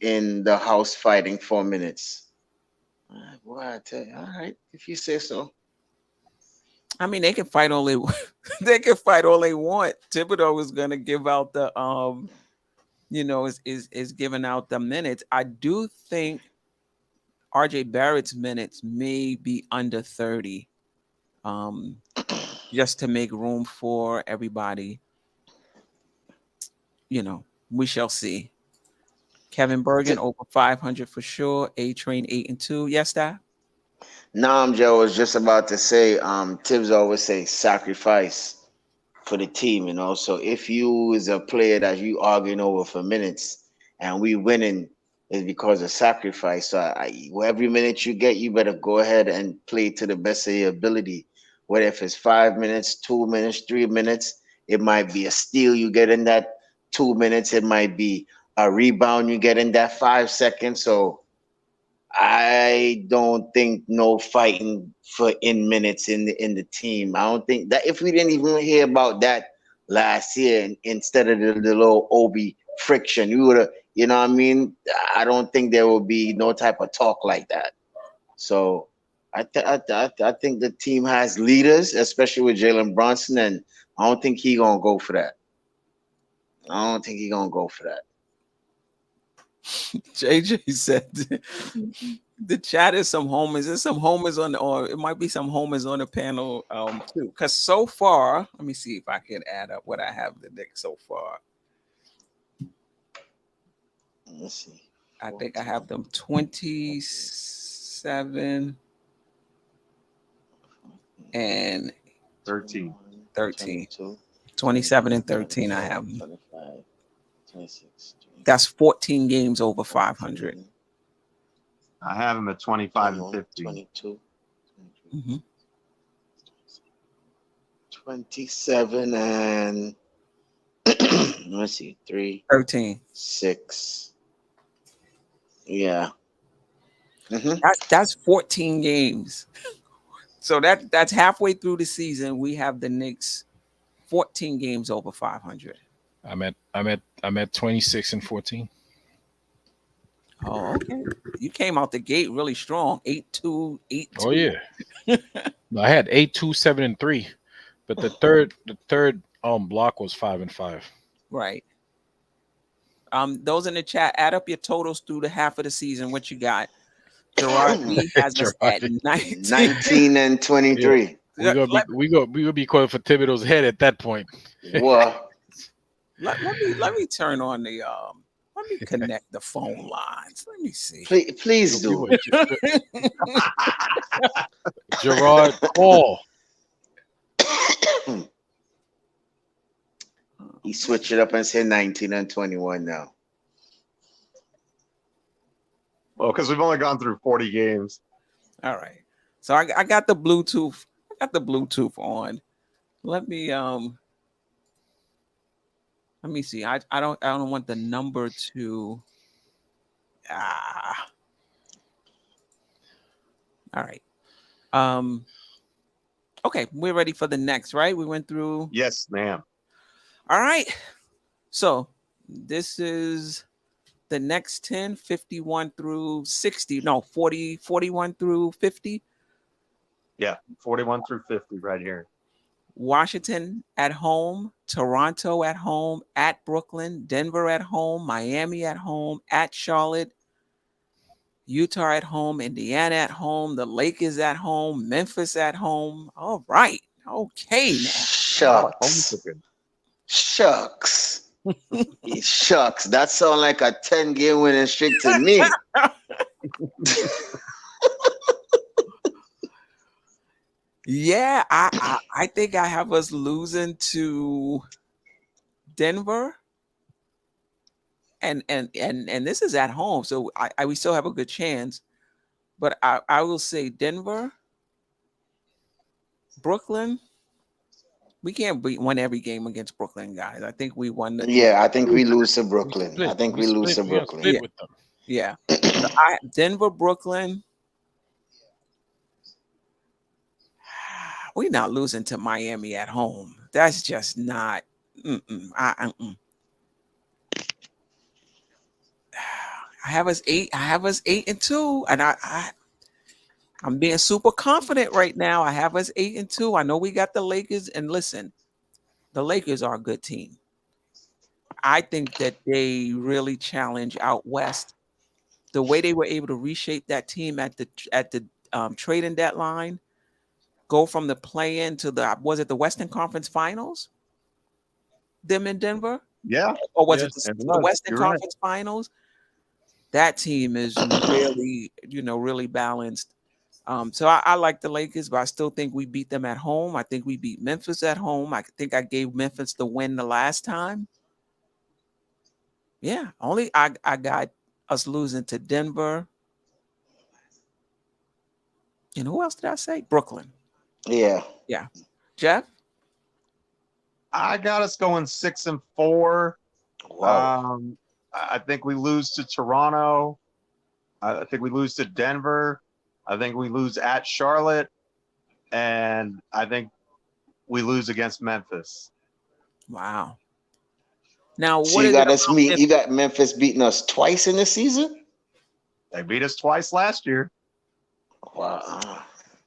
in the house fighting 4 minutes. Boy, I tell you, all right, if you say so. I mean, they can fight all they they can fight all they want. Thibodeau is gonna give out the is giving out the minutes. I do think RJ Barrett's minutes may be under 30. Just to make room for everybody. We shall see. Kevin Bergen over 500 for sure. A-Train 8-2. Yes, Dad? No, Joe was just about to say, Tibbs always say sacrifice for the team, So if you is a player that you arguing over for minutes and we winning is because of sacrifice. So every minute you get, you better go ahead and play to the best of your ability. Whether if it's 5 minutes, 2 minutes, 3 minutes, it might be a steal you get in that 2 minutes. It might be a rebound you get in that 5 seconds. So I don't think no fighting for in minutes in the team. I don't think that if we didn't even hear about that last year, and instead of the little Obi friction, you would have, you know what I mean? I don't think there will be no type of talk like that. So I think the team has leaders, especially with Jalen Brunson, and I don't think he's gonna go for that. JJ said the chat is some homers. There's some homers or it might be some homers on the panel too. Because so far, let me see if I can add up what I have the Knicks so far. Let's see. I think I have them 27 and 13. 27 and 13 I have them. 25, 26. That's 14 games over 500. I have them at 25 and 50. 22. Mm-hmm. 27 and let's see, 3, 13. 6. Yeah. Mm-hmm. That's 14 games. So that's halfway through the season. We have the Knicks 14 games over 500. I'm at 26 and 14. Oh, okay. You came out the gate really strong. 8-2, 8-2. Oh yeah. I had 8-2, 7 and 3, but the third block was 5 and 5. Right. Those in the chat, add up your totals through the half of the season. What you got? Gerard B has us at 19 and 23. Yeah. We gonna be calling for Thibodeau's head at that point. Well, let me turn on the let me connect the phone lines. Let me see. Please do. Gerard Paul. He switched it up and said 19 and 21 now. Well, because we've only gone through 40 games. All right. So I got the Bluetooth. I got the Bluetooth on. Let me see. I don't want the number to all right. Okay, we're ready for the next, right? We went through. Yes, ma'am. All right. So this is the next 10, 51 through 60. No, 40, 41 through 50. Yeah, 41 through 50 right here. Washington at home, Toronto at home, at Brooklyn, Denver at home, Miami at home, at Charlotte, Utah at home, Indiana at home, the Lakers at home, Memphis at home. All right. Okay. Now. Shucks. Shucks, that sounds like a 10-game winning streak to me. Yeah, I think I have us losing to Denver. And this is at home, so we still have a good chance. But I will say Denver, Brooklyn. We can't win every game against Brooklyn, guys. I think we won. Yeah, I think we lose to We Brooklyn. split. I think we lose to We are Brooklyn. split Yeah. with them. Yeah, so Denver, Brooklyn. We're not losing to Miami at home. That's just not. I have us 8. I have us 8-2, and I'm being super confident right now. I have us 8-2. I know we got the Lakers, and listen, the Lakers are a good team. I think that they really challenge out west. The way they were able to reshape that team at the trading deadline, go from the play-in to the Western Conference Finals? Them in Denver, Yeah. or was it Yes, it the was. Western You're right. Conference Finals? That team is really, really balanced. So I like the Lakers, but I still think we beat them at home. I think we beat Memphis at home. I think I gave Memphis the win the last time. Yeah, only I got us losing to Denver. And who else did I say? Brooklyn. Yeah. Yeah. Jeff? I got us going 6-4. Wow. I think we lose to Toronto. I think we lose to Denver. I think we lose at Charlotte. And I think we lose against Memphis. Wow. Now, So what you is got it us about meet. Memphis? You got Memphis beating us twice in the season. They beat us twice last year. Wow.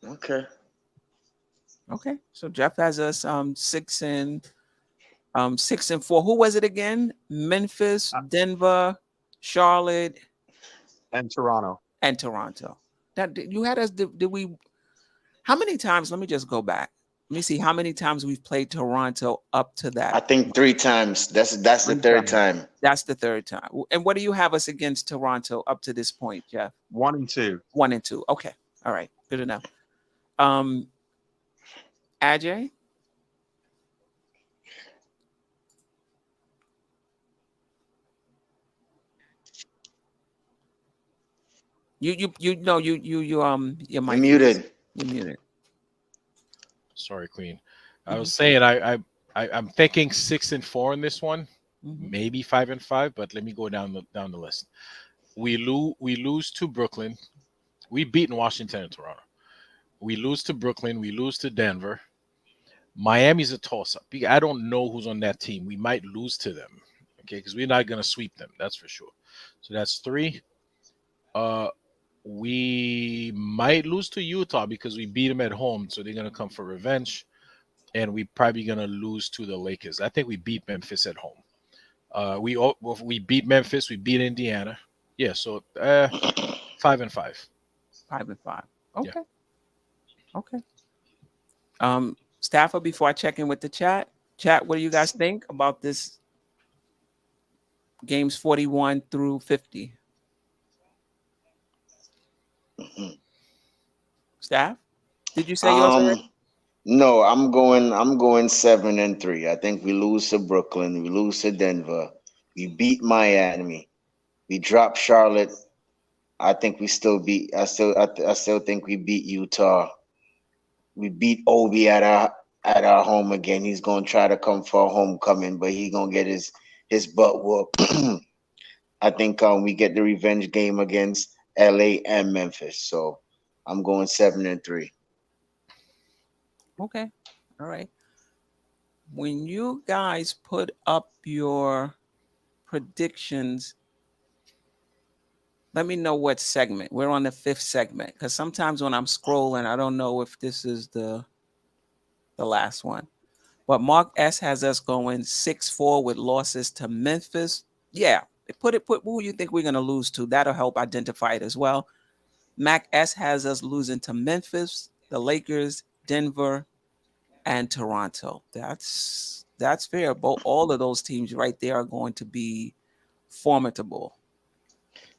Okay. Okay, so Jeff has us 6-4. Who was it again? Memphis, Denver, Charlotte, And Toronto. and Toronto. That you had us. Did we? How many times? Let me just go back. Let me see how many times we've played Toronto up to that. I think 3 times. That's the third time. That's the third time. And what do you have us against Toronto up to this point, Jeff? 1-2. 1-2. Okay. All right. Good enough. Ajay? You your mic You're muted. You're muted. Sorry, Queen. I was saying I'm thinking 6-4 in this one, Mhm. maybe 5-5. But let me go down the list. We lose to Brooklyn. We beat Washington and Toronto. We lose to Brooklyn. We lose to Denver. Miami's a toss-up. I don't know who's on that team. We might lose to them, okay, because we're not going to sweep them. That's for sure. So that's 3. We might lose to Utah because we beat them at home, so they're going to come for revenge. And we're probably going to lose to the Lakers. I think we beat Memphis at home. We beat Memphis. We beat Indiana. Yeah, so 5-5. 5-5. Okay. Yeah. Okay. Stafford, before I check in with the chat, what do you guys think about this games 41 through 50? Staff, did you say yours already? No, I'm going 7-3. I think we lose to Brooklyn. We lose to Denver. We beat Miami. We drop Charlotte. I think we still beat. I still think we beat Utah. We beat Obi at our home again. He's gonna try to come for a homecoming, but he's gonna get his butt whooped. I think we get the revenge game against LA and Memphis. So I'm going 7-3. Okay. All right. When you guys put up your predictions, let me know what segment. We're on the 5th segment, because sometimes when I'm scrolling, I don't know if this is the last one. But Mark S has us going 6-4 with losses to Memphis. Yeah, put who you think we're going to lose to. That'll help identify it as well. Mac S has us losing to Memphis, the Lakers, Denver, and Toronto. That's That's fair. Both all of those teams right there are going to be formidable.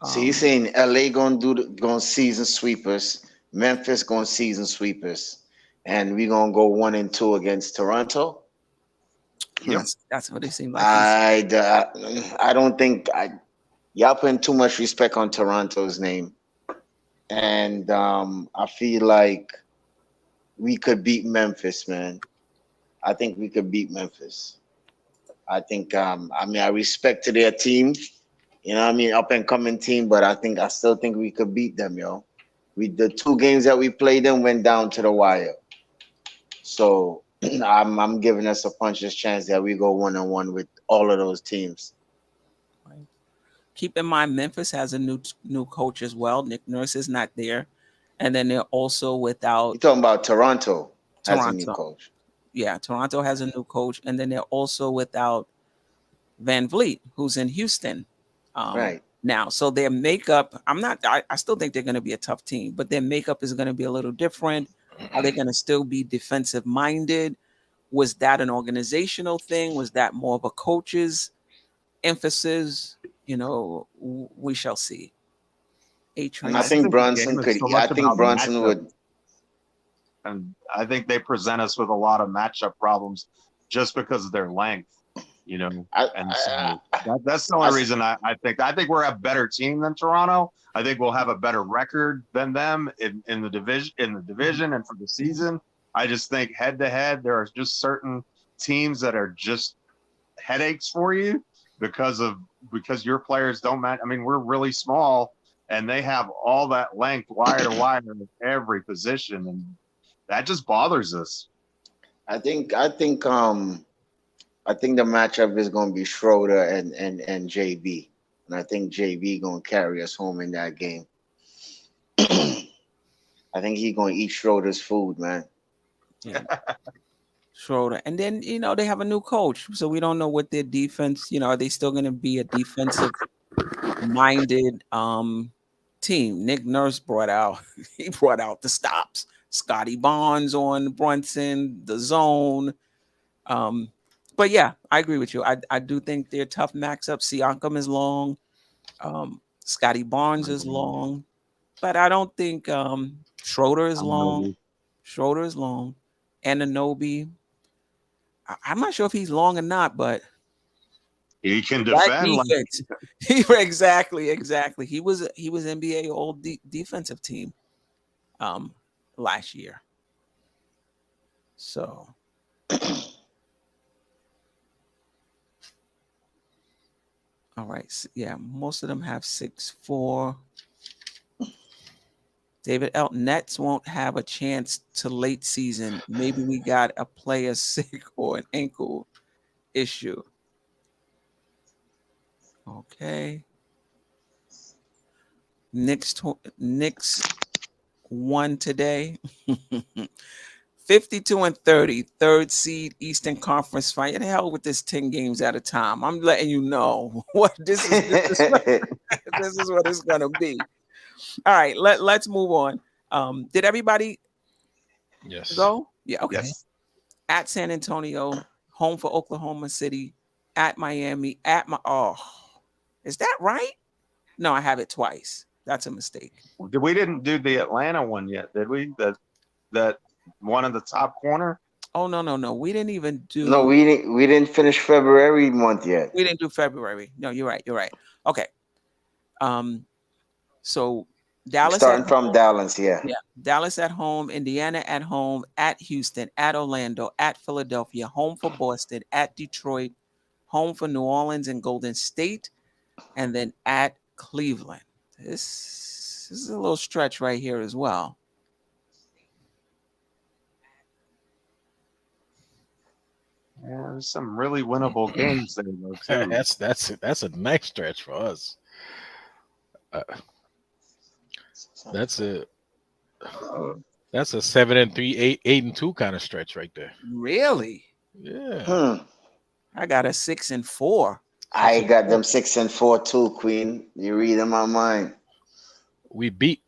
So you're saying LA going season sweepers, Memphis going season sweepers, and we're gonna go 1-2 against Toronto? That's what it seemed like. I don't think y'all putting too much respect on Toronto's name, and I feel like we could beat Memphis, man. I think we could beat Memphis. I think I mean I respect to their team, you know what I mean, up and coming team, but I still think we could beat them, yo. The 2 games that we played them went down to the wire. So I'm giving us a puncher's chance that we go 1-1 with all of those teams. Right. Keep in mind, Memphis has a new coach as well. Nick Nurse is not there, and then they're also without. You're talking about Toronto has a new coach. Yeah, Toronto has a new coach, and then they're also without Van Vliet, who's in Houston right now. So their makeup, I still think they're going to be a tough team, but their makeup is going to be a little different. Are they going to still be defensive minded? Was that an organizational thing? Was that more of a coach's emphasis? You know, we shall see. I think Bronson could. I think Bronson would. And I think they present us with a lot of matchup problems just because of their length, you know. That's the only reason I think we're a better team than Toronto. I think we'll have a better record than them in the division and for the season. I just think head to head, there are just certain teams that are just headaches for you because your players don't match. I mean, we're really small and they have all that length wire to wire in every position, and that just bothers us. I think the matchup is going to be Schroeder and JB, and I think JB going to carry us home in that game. I think he's going to eat Schroeder's food, man. Yeah. Schroeder, and then they have a new coach, so we don't know what their defense. Are they still going to be a defensive minded team? Nick Nurse brought out the stops. Scotty Barnes on Brunson, the zone. But yeah, I agree with you. I do think they're tough matchups. Siakam is long. Scotty Barnes is long. But I don't think Schroeder is long. Schroeder is long. Anunoby. I'm not sure if he's long or not, but he can defend. Exactly. He was NBA all defensive team last year. So all right. Yeah, most of them have 6'4". David L. Nets won't have a chance to late season. Maybe we got a player sick or an ankle issue. Okay. Knicks won today. 52-30, third seed Eastern Conference fight. The hell with this 10 games at a time. I'm letting you know what this is. This is what it's gonna be. All right, let's move on. Did everybody go? Yeah, okay. Yes. At San Antonio, home for Oklahoma City, at Miami, is that right? No, I have it twice. That's a mistake. We didn't do the Atlanta one yet, did we? That one in the top corner? Oh no. We didn't even do. No, we didn't finish February month yet. We didn't do February. No, you're right. Okay. So Dallas starting from Dallas, yeah. Dallas at home, Indiana at home, at Houston, at Orlando, at Philadelphia, home for Boston, at Detroit, home for New Orleans and Golden State, and then at Cleveland. This is a little stretch right here as well. Yeah, there's some really winnable games there, though, too. That's a nice stretch for us. That's a 7-3, 8-2 kind of stretch right there. Really? Yeah. I got a 6-4. I got them 6-4 too, Queen. You reading my mind. We beat.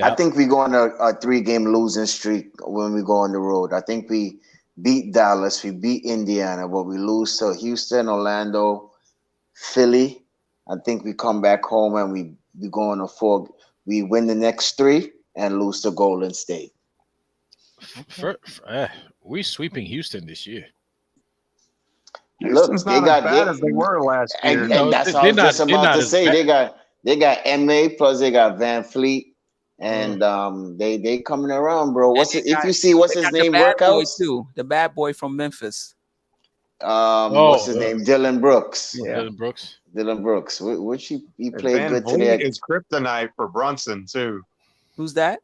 I think we go on a 3-game losing streak when we go on the road. I think we beat Dallas, we beat Indiana, but we lose to Houston, Orlando, Philly. I think we come back home and we go on a 4. We win the next 3 and lose to Golden State. We're sweeping Houston this year. Houston's Look, they not as got bad as they were last year. and that's what I was just about to say. They got MA plus they got Van Fleet, and they coming around, bro. What's it? If you see what's his name the bad boy workouts? too. The bad boy from Memphis. What's his name? Dylan Brooks. Yeah. Dylan Brooks. Which he played Van good Vliet today. is kryptonite for Brunson too. Who's that?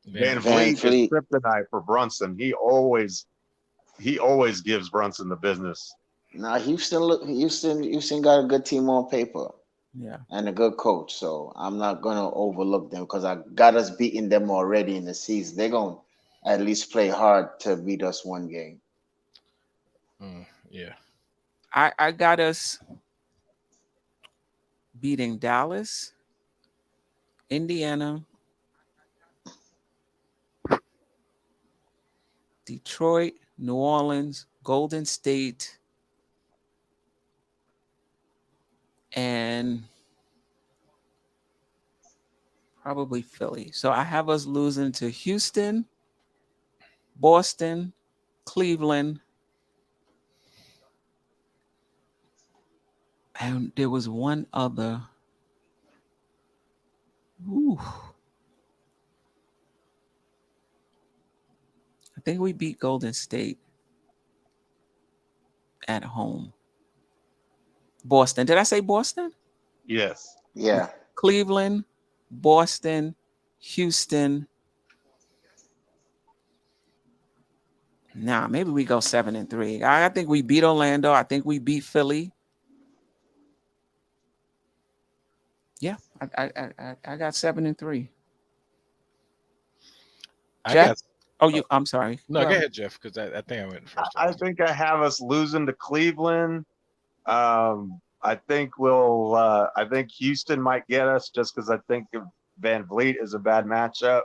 Van Vliet is kryptonite for Brunson. He always gives Brunson the business. Nah, Houston got a good team on paper. Yeah. And a good coach. So I'm not gonna overlook them because I got us beating them already in the season. They're gonna at least play hard to beat us one game. Yeah. I got us beating Dallas, Indiana, Detroit, New Orleans, Golden State, and probably Philly. So I have us losing to Houston, Boston, Cleveland, and there was one other. Ooh. I think we beat Golden State at home. Boston. Did I say Boston? Yes. Yeah. Cleveland, Boston, Houston. Nah, maybe we go 7-3. I think we beat Orlando. I think we beat Philly. Yeah, I got 7-3. Jeff? I'm sorry. No, go ahead, Jeff, because I think I went first. I think I have us losing to Cleveland. I think I think Houston might get us just because I think Van Vliet is a bad matchup.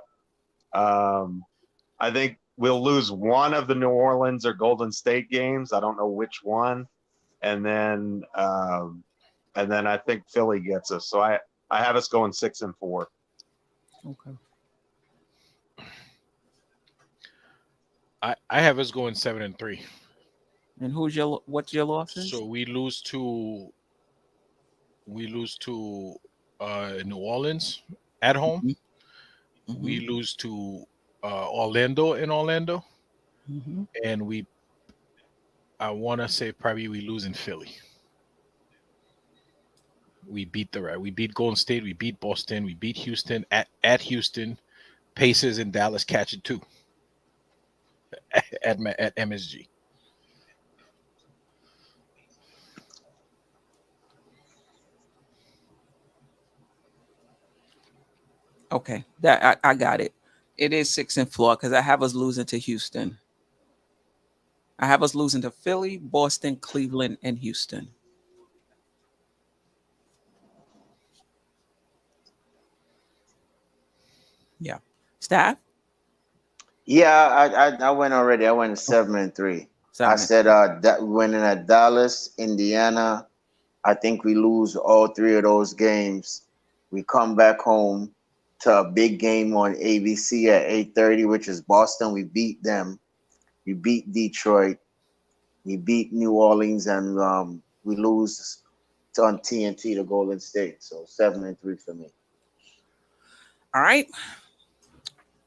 I think we'll lose one of the New Orleans or Golden State games. I don't know which one. And then I think Philly gets us. So I have us going 6-4. Okay. I have us going 7-3. And what's your losses? So we lose to New Orleans at home. Mm-hmm. We lose to Orlando in Orlando. Mm-hmm. And I want to say probably we lose in Philly. We beat Golden State, we beat Boston, we beat Houston at Houston. Pacers in Dallas catch it too. At MSG. Okay, that I got it. It is 6-4 because I have us losing to Houston. I have us losing to Philly, Boston, Cleveland, and Houston. Yeah. Staff? Yeah, I went already. I went 7-3. I said that winning at Dallas, Indiana. I think we lose all 3 of those games. We come back home to a big game on ABC at 8:30, which is Boston. We beat them. We beat Detroit. We beat New Orleans, and we lose on TNT to Golden State. So 7-3 for me. All right.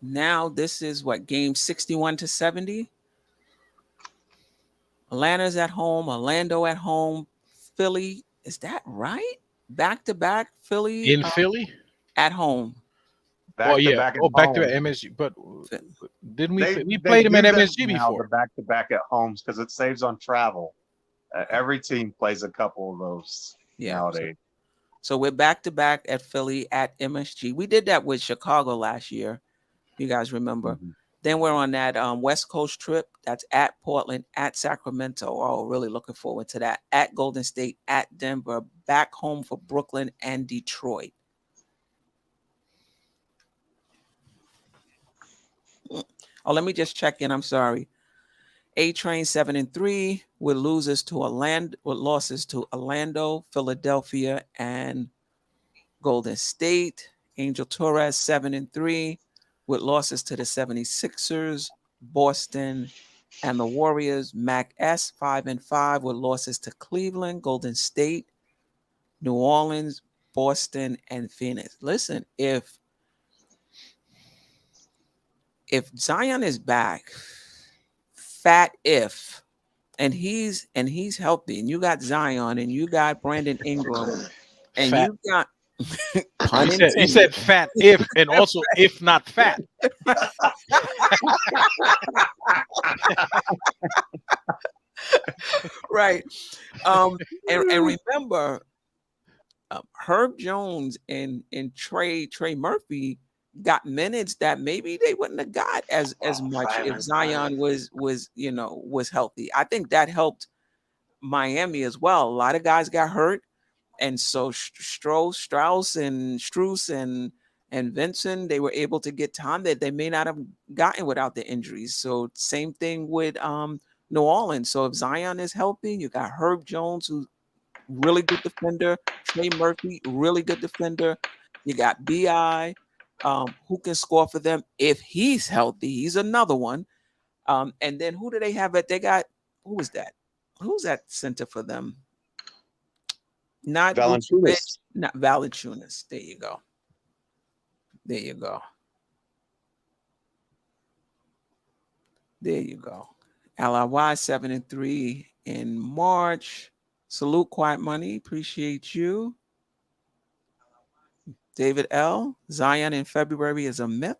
Now this is what, game 61-70. Atlanta's at home, Orlando at home, Philly. Is that right? Back to back, Philly in Philly at home. Back to back MSG. But didn't we played them at MSG before? The back to back at homes because it saves on travel. Every team plays a couple of those nowadays. So we're back to back at Philly at MSG. We did that with Chicago last year. You guys remember? Mm-hmm. Then we're on that West Coast trip. That's at Portland, at Sacramento. Oh, really looking forward to that. At Golden State, at Denver, back home for Brooklyn and Detroit. Oh, let me just check in. I'm sorry. A Train 7-3 with losses to losses to Orlando, Philadelphia, and Golden State. Angel Torres 7-3 with losses to the 76ers, Boston, and the Warriors. Mac S 5-5 with losses to Cleveland, Golden State, New Orleans, Boston, and Phoenix. Listen, if Zion is back, fat if, and he's healthy, and you got Zion, and you got Brandon Ingram, and Fat. you got pun He intended. said fat if, and also if not fat. Right. And remember, Herb Jones and Trey Murphy got minutes that maybe they wouldn't have got as much if Zion was healthy. I think that helped Miami as well. A lot of guys got hurt, and so Strauss and Strus and Vincent, they were able to get time that they may not have gotten without the injuries. So same thing with New Orleans. So if Zion is healthy, you got Herb Jones, who's really good defender, Trey Murphy, really good defender. You got BI, who can score for them if he's healthy. He's another one. And then who do they have? They got, who was that? Who's that center for them? Not Valanciunas. Not Valanciunas. There you go. There you go. There you go. LIY 7-3 in March. Salute Quiet Money. Appreciate you. David L. Zion in February is a myth.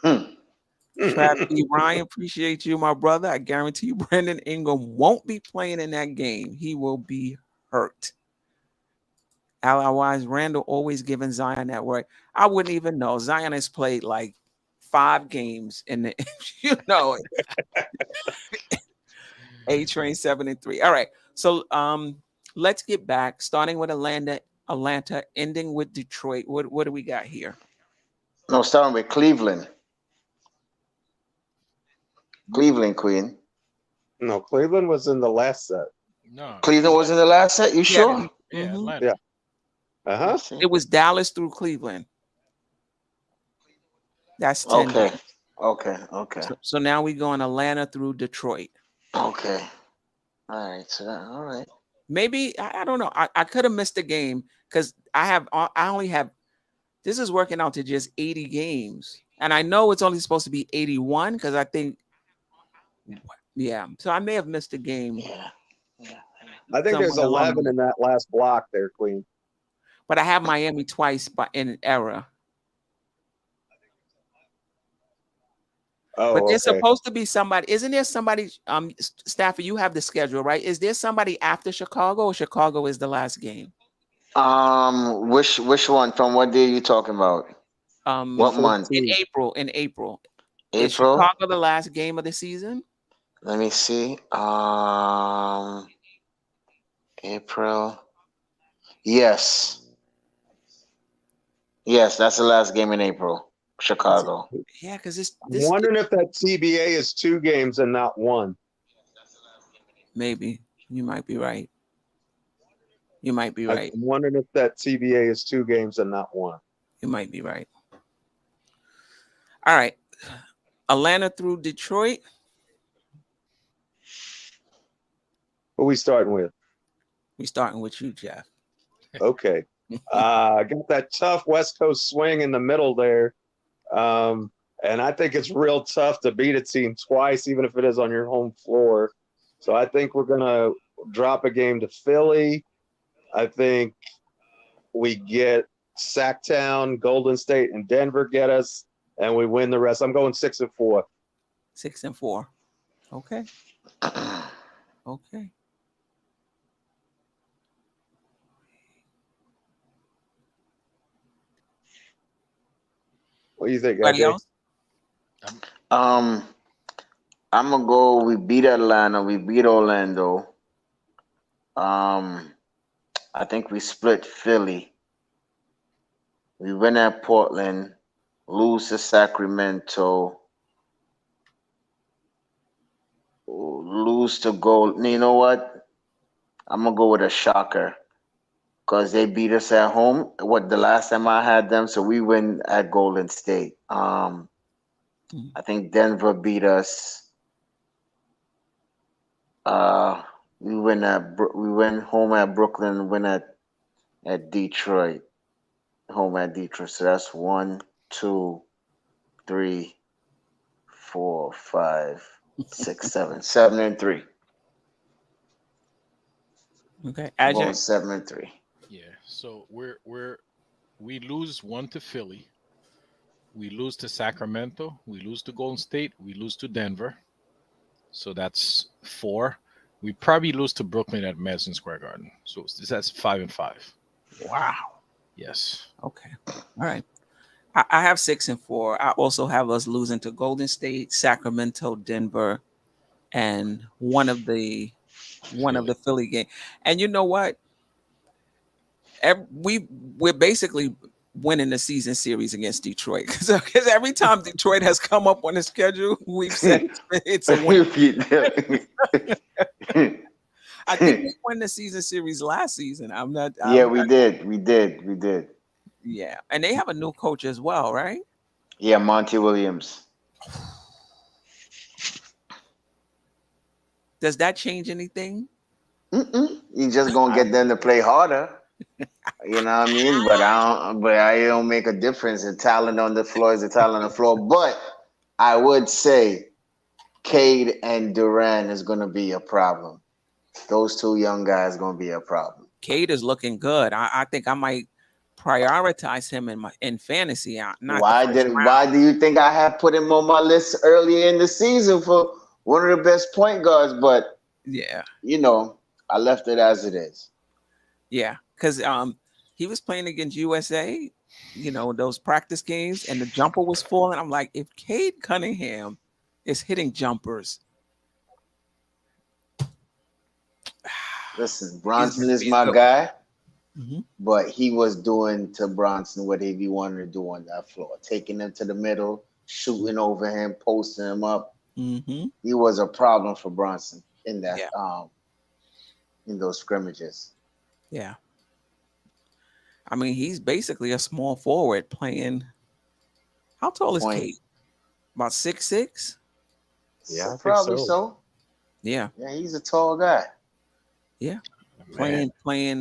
Trav B. Ryan, appreciate you, my brother. I guarantee you Brandon Ingram won't be playing in that game. He will be hurt. LIY's Randall always giving Zion that work. I wouldn't even know. Zion has played like 5 games in the, you know. A Train 7-3. All right. So let's get back, starting with Atlanta, ending with Detroit. What do we got here? No, starting with Cleveland. Cleveland Queen. No, Cleveland was in the last set. No. Cleveland was in the last set. You sure? Yeah, Mhm. Atlanta. Yeah. Uh-huh. It was Dallas through Cleveland. That's 10. Okay. Okay. So now we go in Atlanta through Detroit. Okay. All right. So all right. Maybe I don't know. I could have missed a game because I only have, this is working out to just 80 games. And I know it's only supposed to be 81 because I think, yeah. So I may have missed a game. Yeah. I think there's Somewhere along 11 in that last block there, Queen. But I have Miami twice in an error. Oh, But there's okay. supposed to be somebody. Isn't there somebody, Stafford, you have the schedule, right? Is there somebody after Chicago, or Chicago is the last game? Which one? From what day are you talking about? What month? In April. Is April? Chicago the last game of the season? Let me see. April. Yes. Yes, that's the last game in April. Chicago. Yeah, because I'm wondering if that TBA is 2 games and not 1. Maybe. You might be right. You might be right. I'm wondering if that TBA is 2 games and not 1. You might be right. All right. Atlanta through Detroit. Who we starting with? We starting with you, Geoff. Okay. I got that tough West Coast swing in the middle there. And I think it's real tough to beat a team twice, even if it is on your home floor. So I think we're going to drop a game to Philly. I think we get Sacktown, Golden State, and Denver get us, and we win the rest. I'm going 6-4. 6-4. Okay. Okay. What do you think, Anybody AJ? else? I'm gonna go. We beat Atlanta. We beat Orlando. I think we split Philly. We win at Portland. Lose to Sacramento. lose to Gold. You know what? I'm gonna go with a shocker because they beat us at home. What the last time I had them, so we win at Golden State. I think Denver beat us. We win home at Brooklyn, win at Detroit, home at Detroit. So that's 1, 2, 3, 4, 5, 6, 7, 7-3. Okay, I'm going Ajay. 7-3. Yeah. So we lose one to Philly. We lose to Sacramento. We lose to Golden State. We lose to Denver. So that's 4. We probably lose to Brooklyn at Madison Square Garden. So that's 5-5. Wow. Yes. Okay. All right. I have 6-4. I also have us losing to Golden State, Sacramento, Denver, and one of the Philly game. And you know what? We're basically winning the season series against Detroit because every time Detroit has come up on the schedule, we've said it's a win. I think we won the season series last season. Yeah, we did. Yeah, and they have a new coach as well, right? Yeah, Monty Williams. Does that change anything? You just gonna get them to play harder. You know what I mean? But I don't make a difference. The talent on the floor is the talent on the floor. But I would say Cade and Durant is gonna be a problem. Those two young guys gonna be a problem. Cade is looking good. I think I might prioritize him in fantasy. Why do you think I have put him on my list earlier in the season for one of the best point guards? But yeah, I left it as it is. Yeah, because he was playing against USA, those practice games, and the jumper was falling. I'm like, if Cade Cunningham is hitting jumpers. Listen, Bronson is my guy, but he was doing to Bronson what he wanted to do on that floor, taking him to the middle, shooting over him, posting him up. He was a problem for Bronson in that in those scrimmages. Yeah. I mean, he's basically a small forward playing. How tall is Cade? About 6'6"? Yeah, probably so. Yeah. Yeah, he's a tall guy. Yeah. Man, playing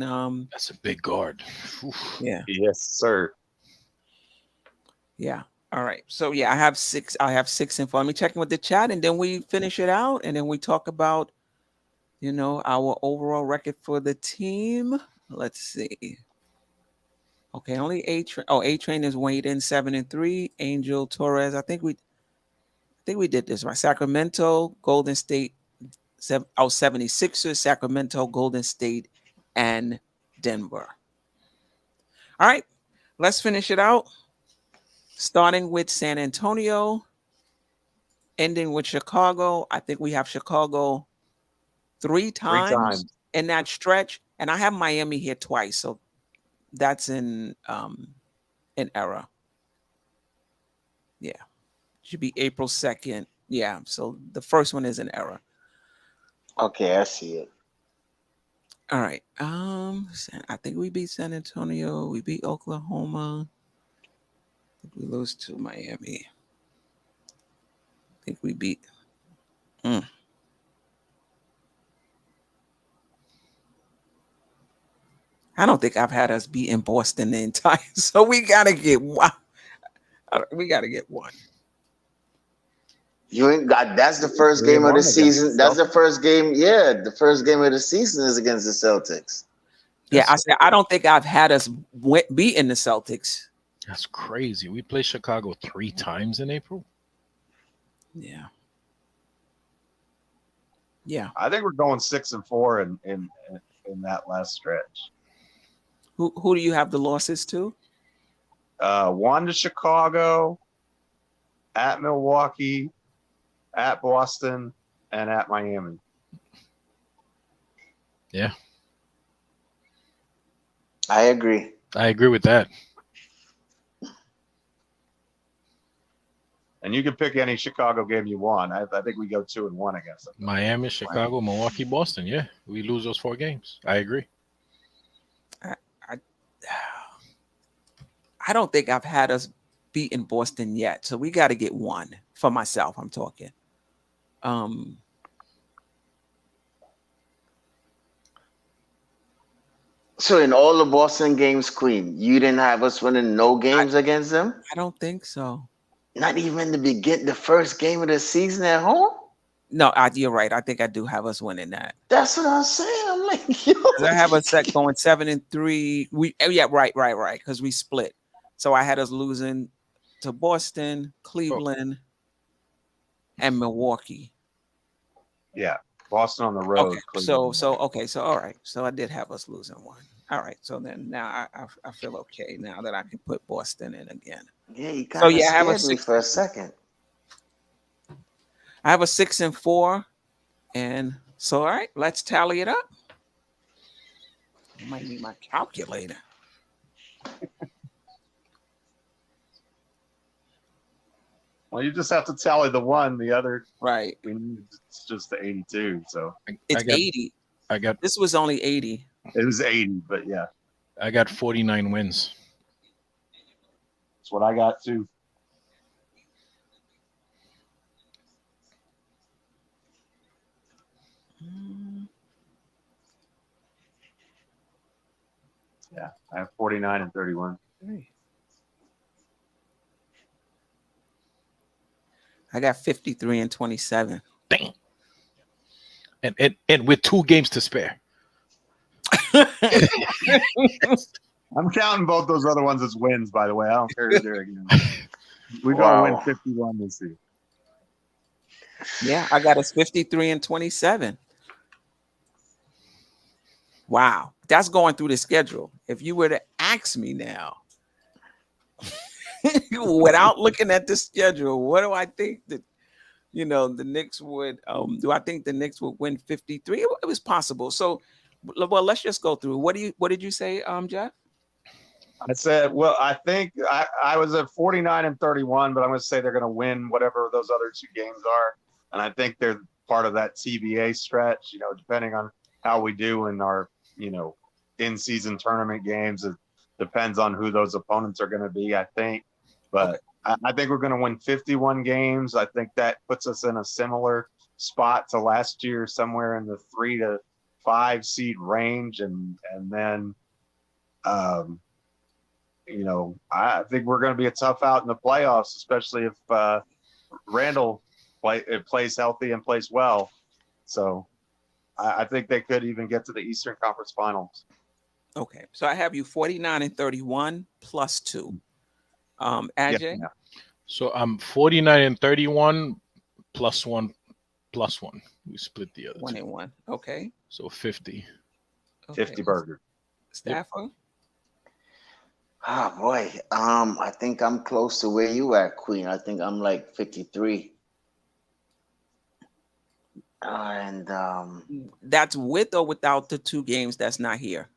that's a big guard. Yeah. Yes, sir. Yeah. All right. So yeah, I have 6 in front of me. Checking with the chat, and then we finish it out, and then we talk about our overall record for the team. Let's see. Okay, only A-Train is weighed in 7-3. Angel Torres, I think we did this right. Sacramento, Golden State, 76ers, Sacramento, Golden State, and Denver. All right, let's finish it out. Starting with San Antonio, ending with Chicago. I think we have Chicago three times in that stretch, and I have Miami here twice, so that's in error. Yeah, should be April 2nd. Yeah, so the first one is an error. Okay, I see it. All right. I think we beat San Antonio. We beat Oklahoma. I think we lose to Miami. I think we beat. I don't think I've had us beat in Boston the entire. So we gotta get one. We gotta get one. You ain't got. That's the first game of the season. That's the first game. Yeah, the first game of the season is against the Celtics. Yeah, I said I don't think I've had us beating the Celtics. That's crazy. We play Chicago 3 times in April. Yeah. Yeah. I think we're going 6-4 in that last stretch. Who do you have the losses to? 1 to Chicago, at Milwaukee, at Boston, and at Miami. Yeah. I agree. I agree with that. And you can pick any Chicago game you want. I think we go 2-1 against them. Miami, Chicago, Milwaukee, Boston. Yeah, we lose those 4 games. I agree. I don't think I've had us beaten Boston yet, so we got to get one for myself. I'm talking. So in all the Boston games, Queen, you didn't have us winning no games against them? I don't think so. Not even the first game of the season at home? No, you're right. I think I do have us winning that. That's what I'm saying. I'm like, yo. I have us set going 7-3. Right. Because we split. So I had us losing to Boston, Cleveland, and Milwaukee. Yeah, Boston on the road. Okay. Cleveland. So all right. So I did have us losing one. All right. So then now I feel okay now that I can put Boston in again. Yeah, you kind of scared me for a second. I have a 6-4, and so all right, let's tally it up. I might need my calculator. Well, you just have to tally the one, the other. Right. It's just the 82. So it's 80. This was only 80. It was 80, but yeah. I got 49 wins. That's what I got too. Yeah, I have 49 and 31. I got 53 and 27. Dang. And with 2 games to spare. I'm counting both those other ones as wins, by the way. I don't care who they're against. We're going to win 51 this year. Yeah, I got us 53 and 27. Wow. That's going through the schedule. If you were to ask me now, without looking at the schedule, what do I think that, the Knicks would, do I think the Knicks would win 53? It was possible. So, well, let's just go through. What did you say, Geoff? I said, well, I think I was at 49 and 31, but I'm going to say they're going to win whatever those other 2 games are. And I think they're part of that TBA stretch, depending on how we do in our, in-season tournament games. It depends on who those opponents are going to be, I think. But I think we're going to win 51 games. I think that puts us in a similar spot to last year, somewhere in the 3 to 5 seed range. And then, I think we're going to be a tough out in the playoffs, especially if Randall plays healthy and plays well. So I think they could even get to the Eastern Conference Finals. Okay, so I have you 49 and 31 plus 2. Ajay? Yeah. So I'm 49 and 31 plus 1 plus 1. We split the other 1 2. and 1. Okay. So 50. Okay. 50 burger. Stafford? Oh boy. I think I'm close to where you at, Queen. I think I'm like 53. And that's with or without the 2 games that's not here?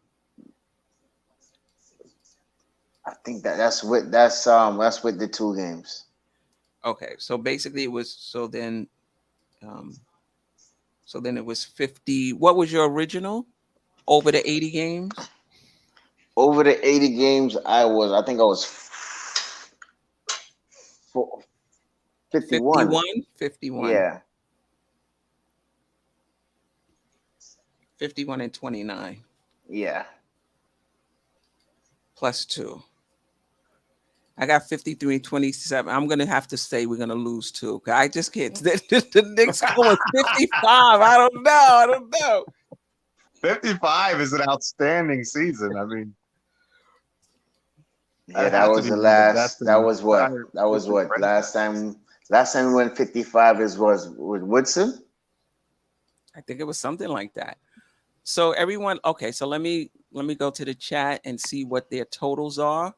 I think that's with the 2 games. Okay, so basically it was then it was 50. What was your original over the 80 games? Over the 80 games, I think I was 51. 51. Yeah. 51 and 29. Yeah. Plus 2. I got 53 and 27. I'm going to have to say we're going to lose 2. I just can't. The Knicks going 55. I don't know. 55 is an outstanding season. I mean, yeah, that was the last. That was what? Last time we went 55 was with Woodson. I think it was something like that. So everyone, okay. So let me go to the chat and see what their totals are.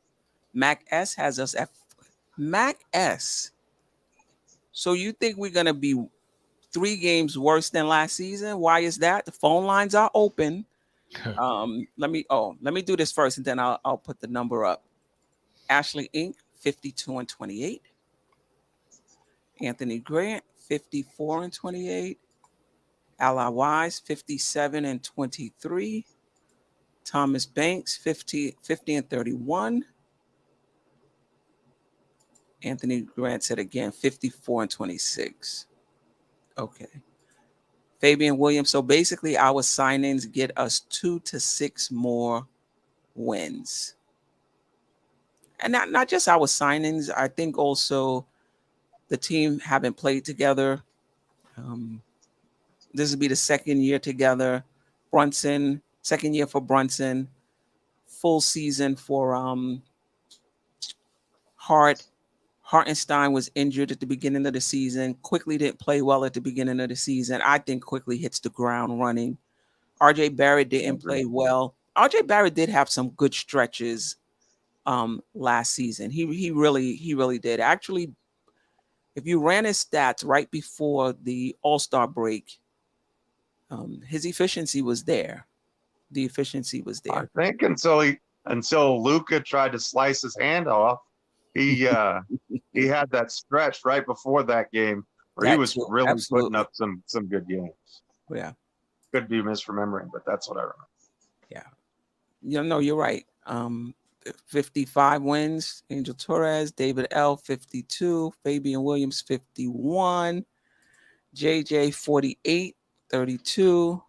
Mac S has us at Mac S. So you think we're gonna be 3 games worse than last season? Why is that? The phone lines are open. Let me do this first, and then I'll put the number up. Ashley Inc. 52 and 28. Anthony Grant, 54 and 28. Ally Wise, 57 and 23. Thomas Banks, 50 and 31. Anthony Grant said again, 54 and 26. Okay. Fabian Williams. So basically, our signings get us 2 to 6 more wins. And not just our signings. I think also the team having played together. This will be the second year together. Brunson, second year for Brunson. Full season for Hart. Hartenstein was injured at the beginning of the season. Quickly didn't play well at the beginning of the season. I think Quickly hits the ground running. RJ Barrett didn't play well. RJ Barrett did have some good stretches last season. He really did. Actually, if you ran his stats right before the All-Star break, his efficiency was there. The efficiency was there. I think until Luka tried to slice his hand off, he had that stretch right before that game where he was really putting up some good games. Yeah. Could be misremembering, but that's what I remember. Yeah. No, you're right. 55 wins. Angel Torres, David L, 52. Fabian Williams, 51. JJ, 48, 32.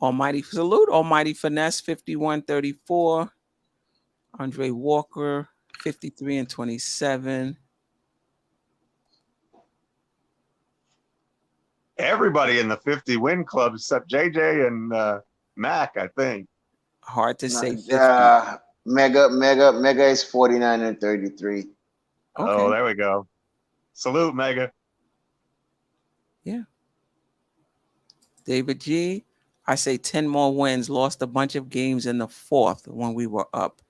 Almighty Salute, Almighty Finesse, 51, 34. Andre Walker, 53 and 27. Everybody in the 50 win club except JJ and Mac, I think. Hard to say. 50. Mega is 49 and 33. Okay. Oh, there we go. Salute, Mega. Yeah. David G, I say 10 more wins. Lost a bunch of games in the fourth when we were up.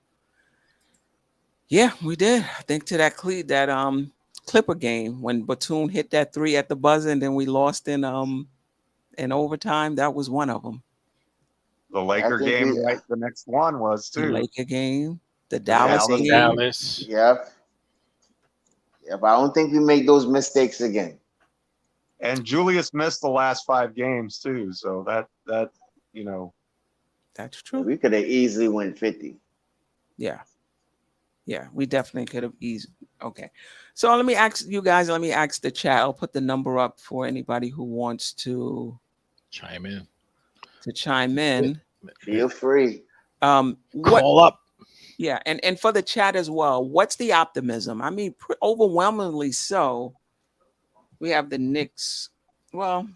Yeah, we did. I think to that Clipper game when Batum hit that 3 at the buzzer and then we lost in overtime. That was one of them. The Laker game, right? The next one was too. The Laker game, the Dallas game. Dallas. Yep. But I don't think we make those mistakes again. And Julius missed the last 5 games too, so that that's true. We could have easily won 50. Yeah, we definitely could have easily. Okay, so let me ask you guys. Let me ask the chat. I'll put the number up for anybody who wants to chime in. Feel free. Call up. Yeah, and for the chat as well. What's the optimism? I mean, overwhelmingly so. We have the Knicks, well,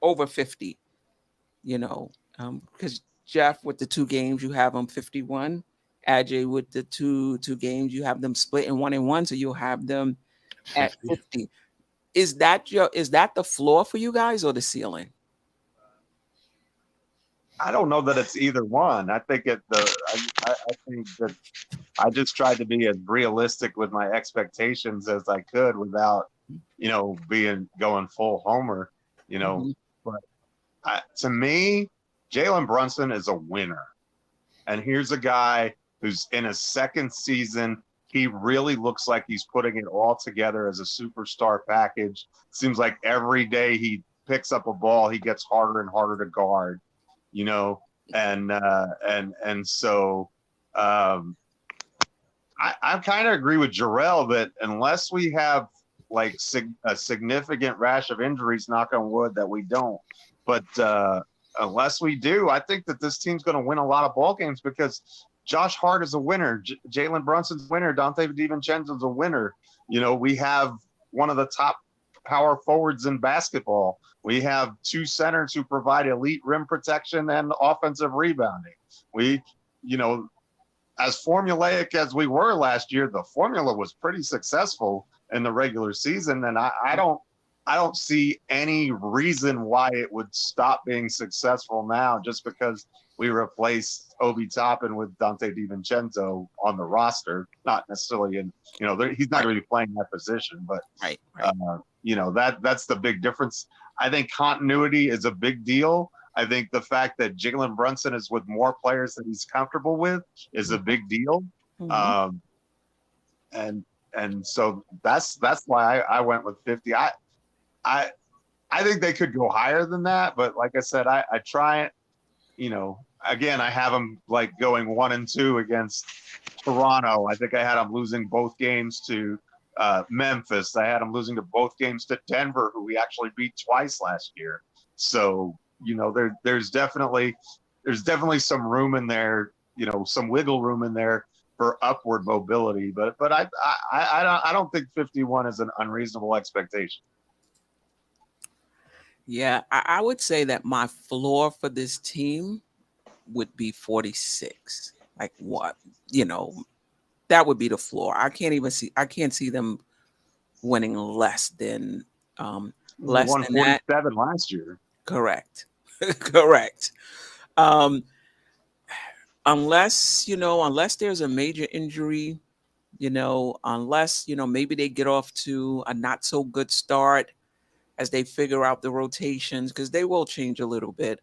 over 50. Because Geoff with the 2 games, you have them 51. Ajay with the two games, you have them split in 1 and 1, so you'll have them at 50. Is that the floor for you guys or the ceiling? I don't know that it's either one. I think I think that I just tried to be as realistic with my expectations as I could without, going full homer, But to me, Jalen Brunson is a winner. And here's a guy who's in his second season. He really looks like he's putting it all together as a superstar package. Seems like every day he picks up a ball, he gets harder and harder to guard, and so I kind of agree with Jerrell that unless we have like a significant rash of injuries, knock on wood that we don't, but unless we do, I think that this team's going to win a lot of ball games because Josh Hart is a winner. Jalen Brunson's a winner. Dante DiVincenzo's a winner. We have one of the top power forwards in basketball. We have 2 centers who provide elite rim protection and offensive rebounding. We, as formulaic as we were last year, the formula was pretty successful in the regular season. And I don't see any reason why it would stop being successful now just because we replaced Obi Toppin with Dante DiVincenzo on the roster. Not necessarily he's not going to be playing that position, but right. That's the big difference. I think continuity is a big deal. I think the fact that Jalen Brunson is with more players that he's comfortable with is a big deal. Mm-hmm. and so that's why I went with 50. I think they could go higher than that, but like I said, I try it. You know, again, I have them like going 1-2 against Toronto. I think I had them losing both games to Memphis. I had them losing to both games to Denver, who we actually beat twice last year. So, you know, there's definitely some room in there, you know, some wiggle room in there for upward mobility. But I don't think 51 is an unreasonable expectation. Yeah, I would say that my floor for this team would be 46. Like what? You know, that would be the floor. I can't see them winning less than Won that. 47 last year. Correct. Correct. Unless there's a major injury, unless, maybe they get off to a not so good start as they figure out the rotations, because they will change a little bit.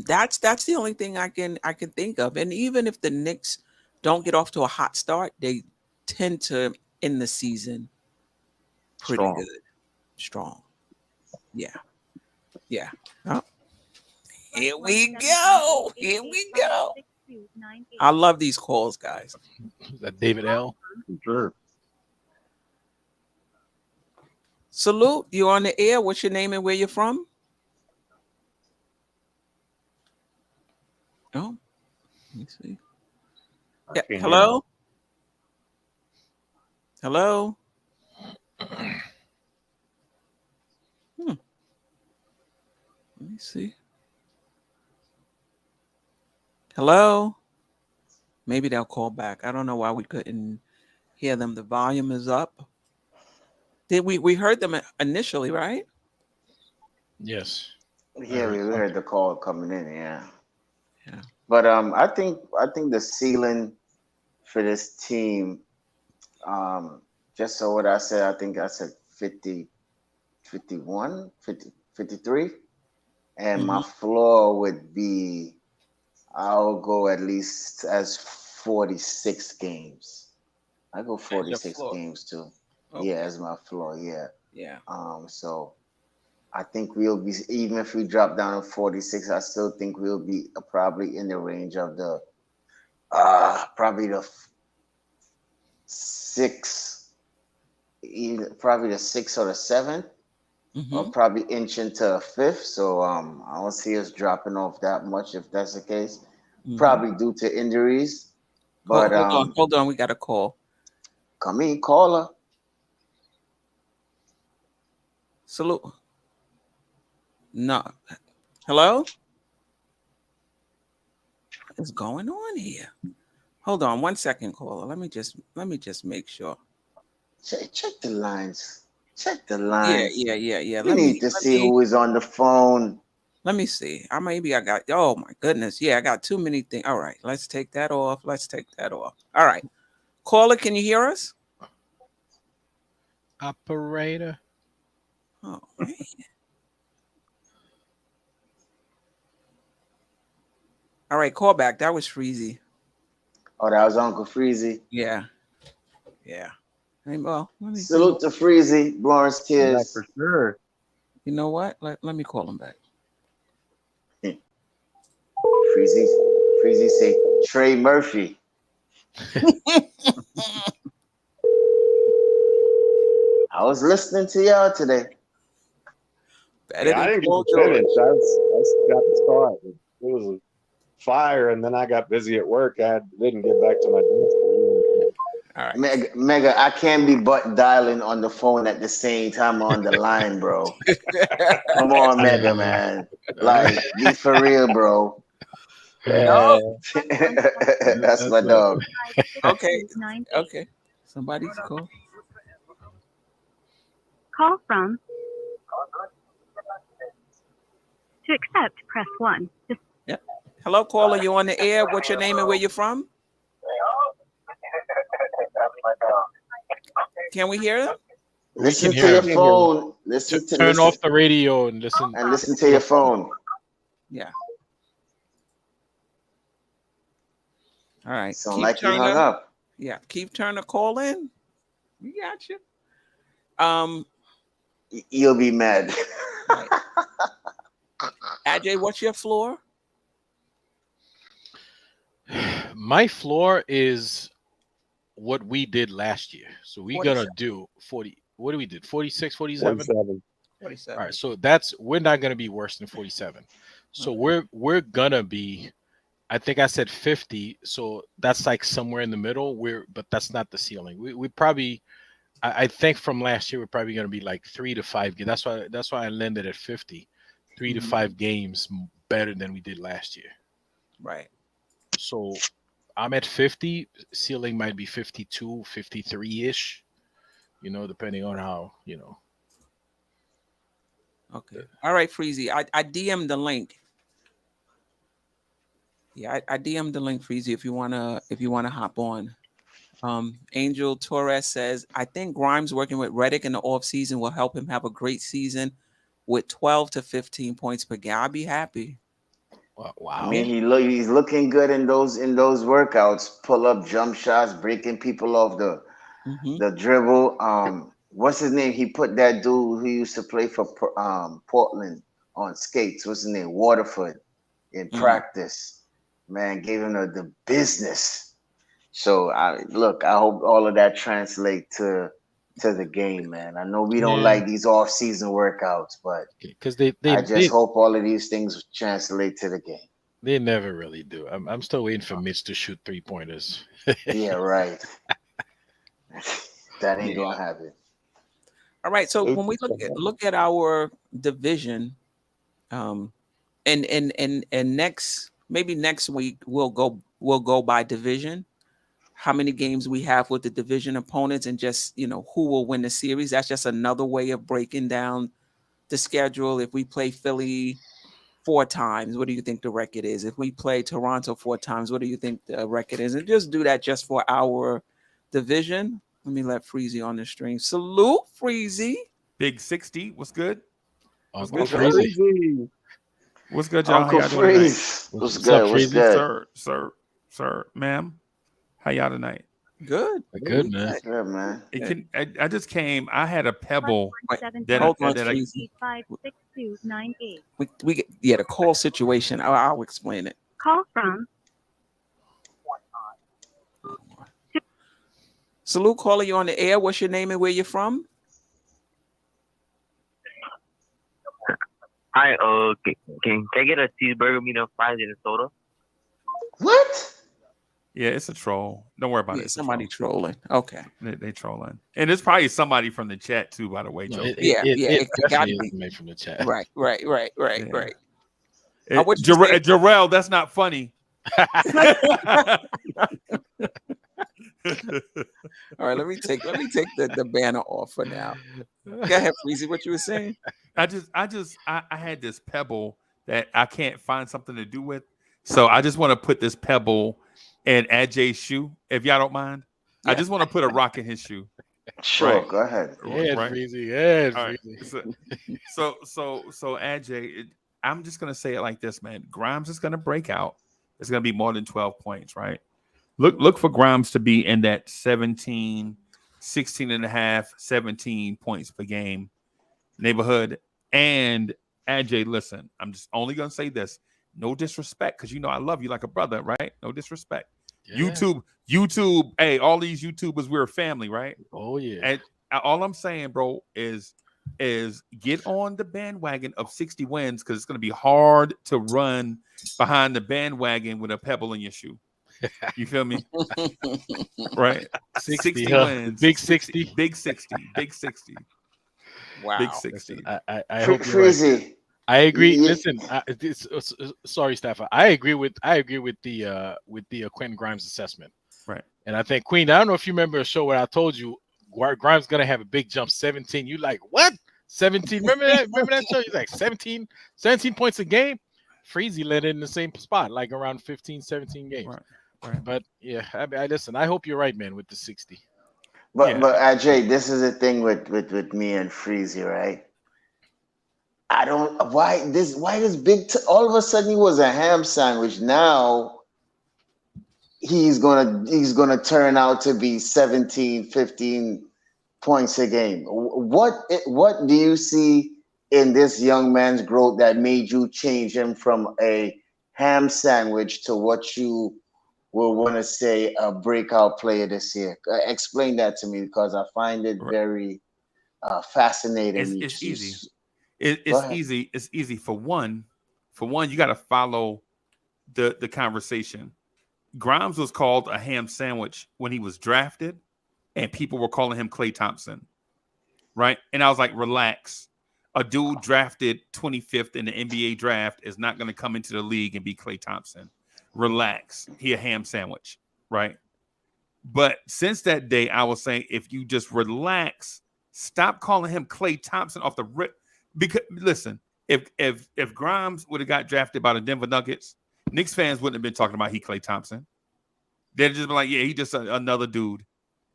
That's the only thing I can think of. And even if the Knicks don't get off to a hot start, they tend to end the season pretty Strong. good. Strong. Yeah. Yeah. Oh. Here we go. Here we go. I love these calls, guys. Is that David L? Sure. Salute. You're on the air. What's your name and where you're from? Oh, let me see. Yeah. Hello? Hello? Let me see. Hello? Maybe they'll call back. I don't know why we couldn't hear them. The volume is up. We heard them initially, right? Yes. Yeah, we heard the call coming in. Yeah. Yeah. But I think the ceiling for this team, just so what I said, I think I said 50, 51, 50, 53. And my floor would be, I'll go at least as 46 games. I go 46 games too. Okay. Yeah, as my floor. Yeah. Yeah. So I think we'll be, even if we drop down to 46, I still think we'll be probably in the range of the probably the 6, probably the 6 or the 7, or probably inch into a 5th. So I don't see us dropping off that much if that's the case. Probably due to injuries. But hold on, we got a call. Come in, caller. Salute. No. Hello? What is going on here? Hold on 1 second, caller. Let me just make sure. Check the lines. Check the lines. Yeah. We need to see who is on the phone. Let me see. Oh my goodness. Yeah, I got too many things. All right, let's take that off. All right. Caller, can you hear us? Operator. Oh, man. All right, call back. That was Freezy. Oh, that was Uncle Freezy. Yeah. Hey, well, salute to Freezy, Lawrence Tears. Yeah, for sure. You know what? Let me call him back. Freezy say Trey Murphy. I was listening to y'all today. I didn't get to finish. I got to start. It was fire, and then I got busy at work. I didn't get back to my desk. All right. Mega, I can't be butt dialing on the phone at the same time on the line, bro. Come on, Mega, man. Like, be for real, bro. No. That's my dog. Okay. Somebody's call. Call from. To accept, press 1. Yep. Hello, caller. You on the air? What's your name and where you're from? Can we hear them? Listen to your phone. Turn off the radio and listen. And listen to your phone. Yeah. All right. Sound Keith like he hung Turner. up. Yeah. Keith Turner, call in. We got you. You'll be mad. Right. Ajay, what's your floor? My floor is what we did last year. So we're gonna 47. do 40. What do we did? 46, 47? 47. 47. All right. So we're not gonna be worse than 47. So we're gonna be, I think I said 50. So that's like somewhere in the middle. But that's not the ceiling. We probably, I think from last year we're probably gonna be like 3 to 5 games. That's why I landed at 50. 3 to 5 games better than we did last year. Right. So I'm at 50. Ceiling might be 52, 53-ish, depending on how, Okay. All right, Freezy. I DM'd the link. Yeah, I DM'd the link, Freezy, if you wanna hop on. Angel Torres says, I think Grimes working with Reddick in the offseason will help him have a great season with 12 to 15 points per game. I'll be happy. Wow. I mean, he's looking good in those workouts. Pull up jump shots, breaking people off the dribble. What's his name? He put that dude who used to play for Portland on skates. What's his name? Waterford in practice. Man, gave him the business. So I hope all of that translate to the game, man. I know we don't like these off-season workouts, but because I just hope all of these things translate to the game. They never really do. I'm still waiting for Mitch to shoot 3-pointers. Yeah, right. That ain't gonna happen. All right. So when we look at our division, and next week we'll go by division. How many games we have with the division opponents, and just who will win the series. That's just another way of breaking down the schedule. If we play Philly 4 times, what do you think the record is? If we play Toronto 4 times, what do you think the record is? And just do that just for our division. Let me let Freezy on the stream. Salute, Freezy. Big 60. What's good? What's Uncle good, y'all? Freezy. What's good, y'all? Uncle How y'all doing tonight? Freeze. What's good? What's good? Sir, ma'am. How y'all tonight? Good. Good, man. Good, man. I just came. I had a pebble. Wait, That hold on, that I- Freezy. 856298. We get the call situation. I'll explain it. Call from Salute, caller, you on the air. What's your name and where you're from? Hi, can I get a cheeseburger, medium fries, and a soda? What? Yeah, it's a troll. Don't worry about Yeah, it. It's a somebody troll. trolling. Okay. They trolling, and it's probably somebody from the chat too. By the way, Joe. It gotta definitely be. is made from the chat. Right. Yeah. What you say? Jerrell, that's not funny. All right, let me take the banner off for now. Go ahead, Freezy. What you were saying? I had this pebble that I can't find something to do with, so I just want to put this pebble in Ajay's shoe, if y'all don't mind. I just want to put a rock in his shoe. Sure, Right. go ahead. Yeah, Right. Freezy. Yeah, All right. Freezy. So Ajay, I'm just gonna say it like this, man. Grimes is gonna break out. It's gonna be more than 12 points, right? Look for Grimes to be in that 17, 16 and a half, 17 points per game neighborhood. And Ajay, listen, I'm just only gonna say this. No disrespect, because I love you like a brother, right? No disrespect. Yeah. YouTube, hey, all these YouTubers, we're a family, right? Oh yeah. And all I'm saying, bro, is get on the bandwagon of 60 wins, because it's going to be hard to run behind the bandwagon with a pebble in your shoe. You feel me? Right? 60 wins. Big 60. Big 60. Big 60. Wow. Big 60. I hope you're right. Freezy. I agree. Yeah. Listen, sorry, Staffer. I agree with the Quentin Grimes assessment. Right. And I think Queen, I don't know if you remember a show where I told you Grimes gonna have a big jump, 17. You like what? 17. Remember that show? He's like 17 points a game. Freezy led it in the same spot, like around 15, 17 games. Right. But yeah, I listen. I hope you're right, man, with the 60. But Yeah. but Ajay, this is the thing with me and Freezy, right? I don't why this big all of a sudden he was a ham sandwich. Now he's gonna turn out to be 17, 15 points a game. What do you see in this young man's growth that made you change him from a ham sandwich to what you will want to say a breakout player this year? Explain that to me because I find it very fascinating. It's easy. Go It's ahead. easy. It's easy. For one, you got to follow the conversation. Grimes was called a ham sandwich when he was drafted, and people were calling him Klay Thompson, right? And I was like, relax. A dude drafted 25th in the NBA draft is not going to come into the league and be Klay Thompson. Relax. He a ham sandwich, right? But since that day, I was saying, if you just relax, stop calling him Klay Thompson off the rip. Because listen, if Grimes would have got drafted by the Denver Nuggets, Knicks fans wouldn't have been talking about he Klay Thompson. They'd just been like, yeah, he just another dude,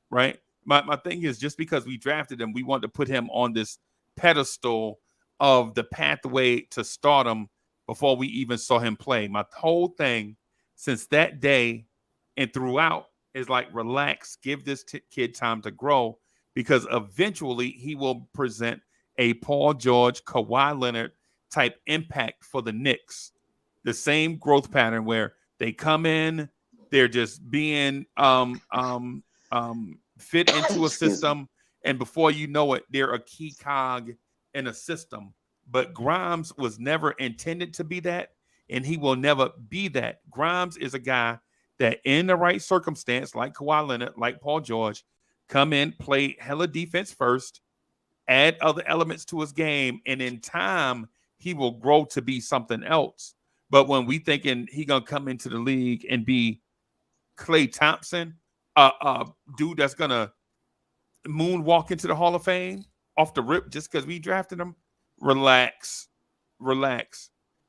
right? My thing is, just because we drafted him, we want to put him on this pedestal of the pathway to stardom before we even saw him play. My whole thing since that day and throughout is like, relax, give this kid time to grow, because eventually he will present a Paul George, Kawhi Leonard type impact for the Knicks. The same growth pattern where they come in, they're just being fit into a system, and before you know it, they're a key cog in a system. But Grimes was never intended to be that, and he will never be that. Grimes is a guy that in the right circumstance, like Kawhi Leonard, like Paul George, come in, play hella defense first, add other elements to his game, and in time, he will grow to be something else. But when we thinking he gonna come into the league and be Klay Thompson, a dude that's gonna moonwalk into the Hall of Fame off the rip just because we drafted him, relax.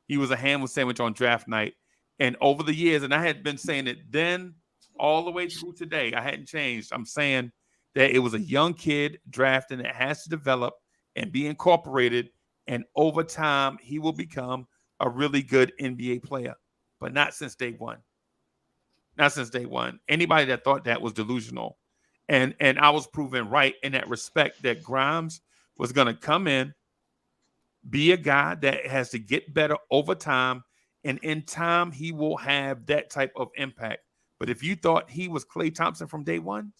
He was a ham sandwich on draft night, and over the years, and I had been saying it then all the way through today, I hadn't changed. I'm saying that it was a young kid drafting that has to develop and be incorporated, and over time he will become a really good NBA player, but not since day one. Not since day one. Anybody that thought that was delusional. And I was proven right in that respect, that Grimes was going to come in, be a guy that has to get better over time, and in time he will have that type of impact. But if you thought he was Klay Thompson from day one,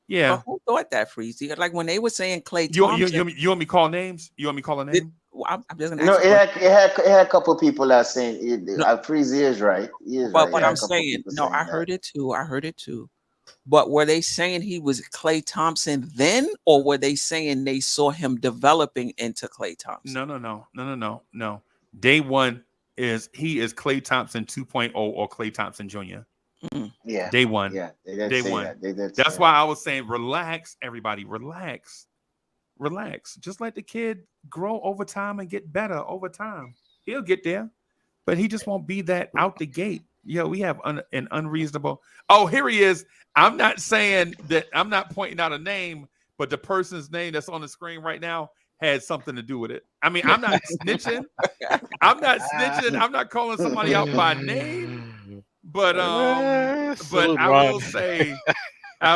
yeah. But who thought that, Freezy? Like when they were saying Klay You Thompson. want me to call names? You want me to call a name? I'm just gonna No, ask it had a couple people that saying Freezy is right. He is but right. what It had I'm a couple saying, people no, saying I that. heard it too. But were they saying he was Klay Thompson then, or were they saying they saw him developing into Klay Thompson? No. Day one is he is Klay Thompson 2.0 or Klay Thompson Jr. Yeah. Day one. Yeah. They did Day say one. that. They did That's say why I was saying, relax, everybody, relax. Just let the kid grow over time and get better over time. He'll get there, but he just won't be that out the gate. We have an unreasonable. Oh, here he is. I'm not saying that. I'm not pointing out a name, but the person's name that's on the screen right now had something to do with it. I mean, I'm not snitching. I'm not calling somebody out by name, but I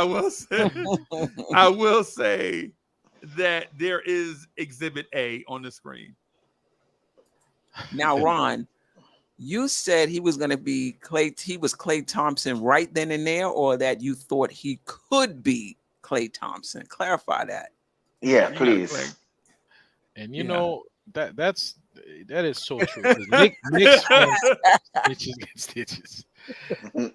will say that there is Exhibit A on the screen. Now, Ron, you said he was going to be Klay. He was Klay Thompson right then and there, or that you thought he could be Klay Thompson. Clarify that. Yeah, please. And you know that is so true. Knicks fans, stitches get stitches.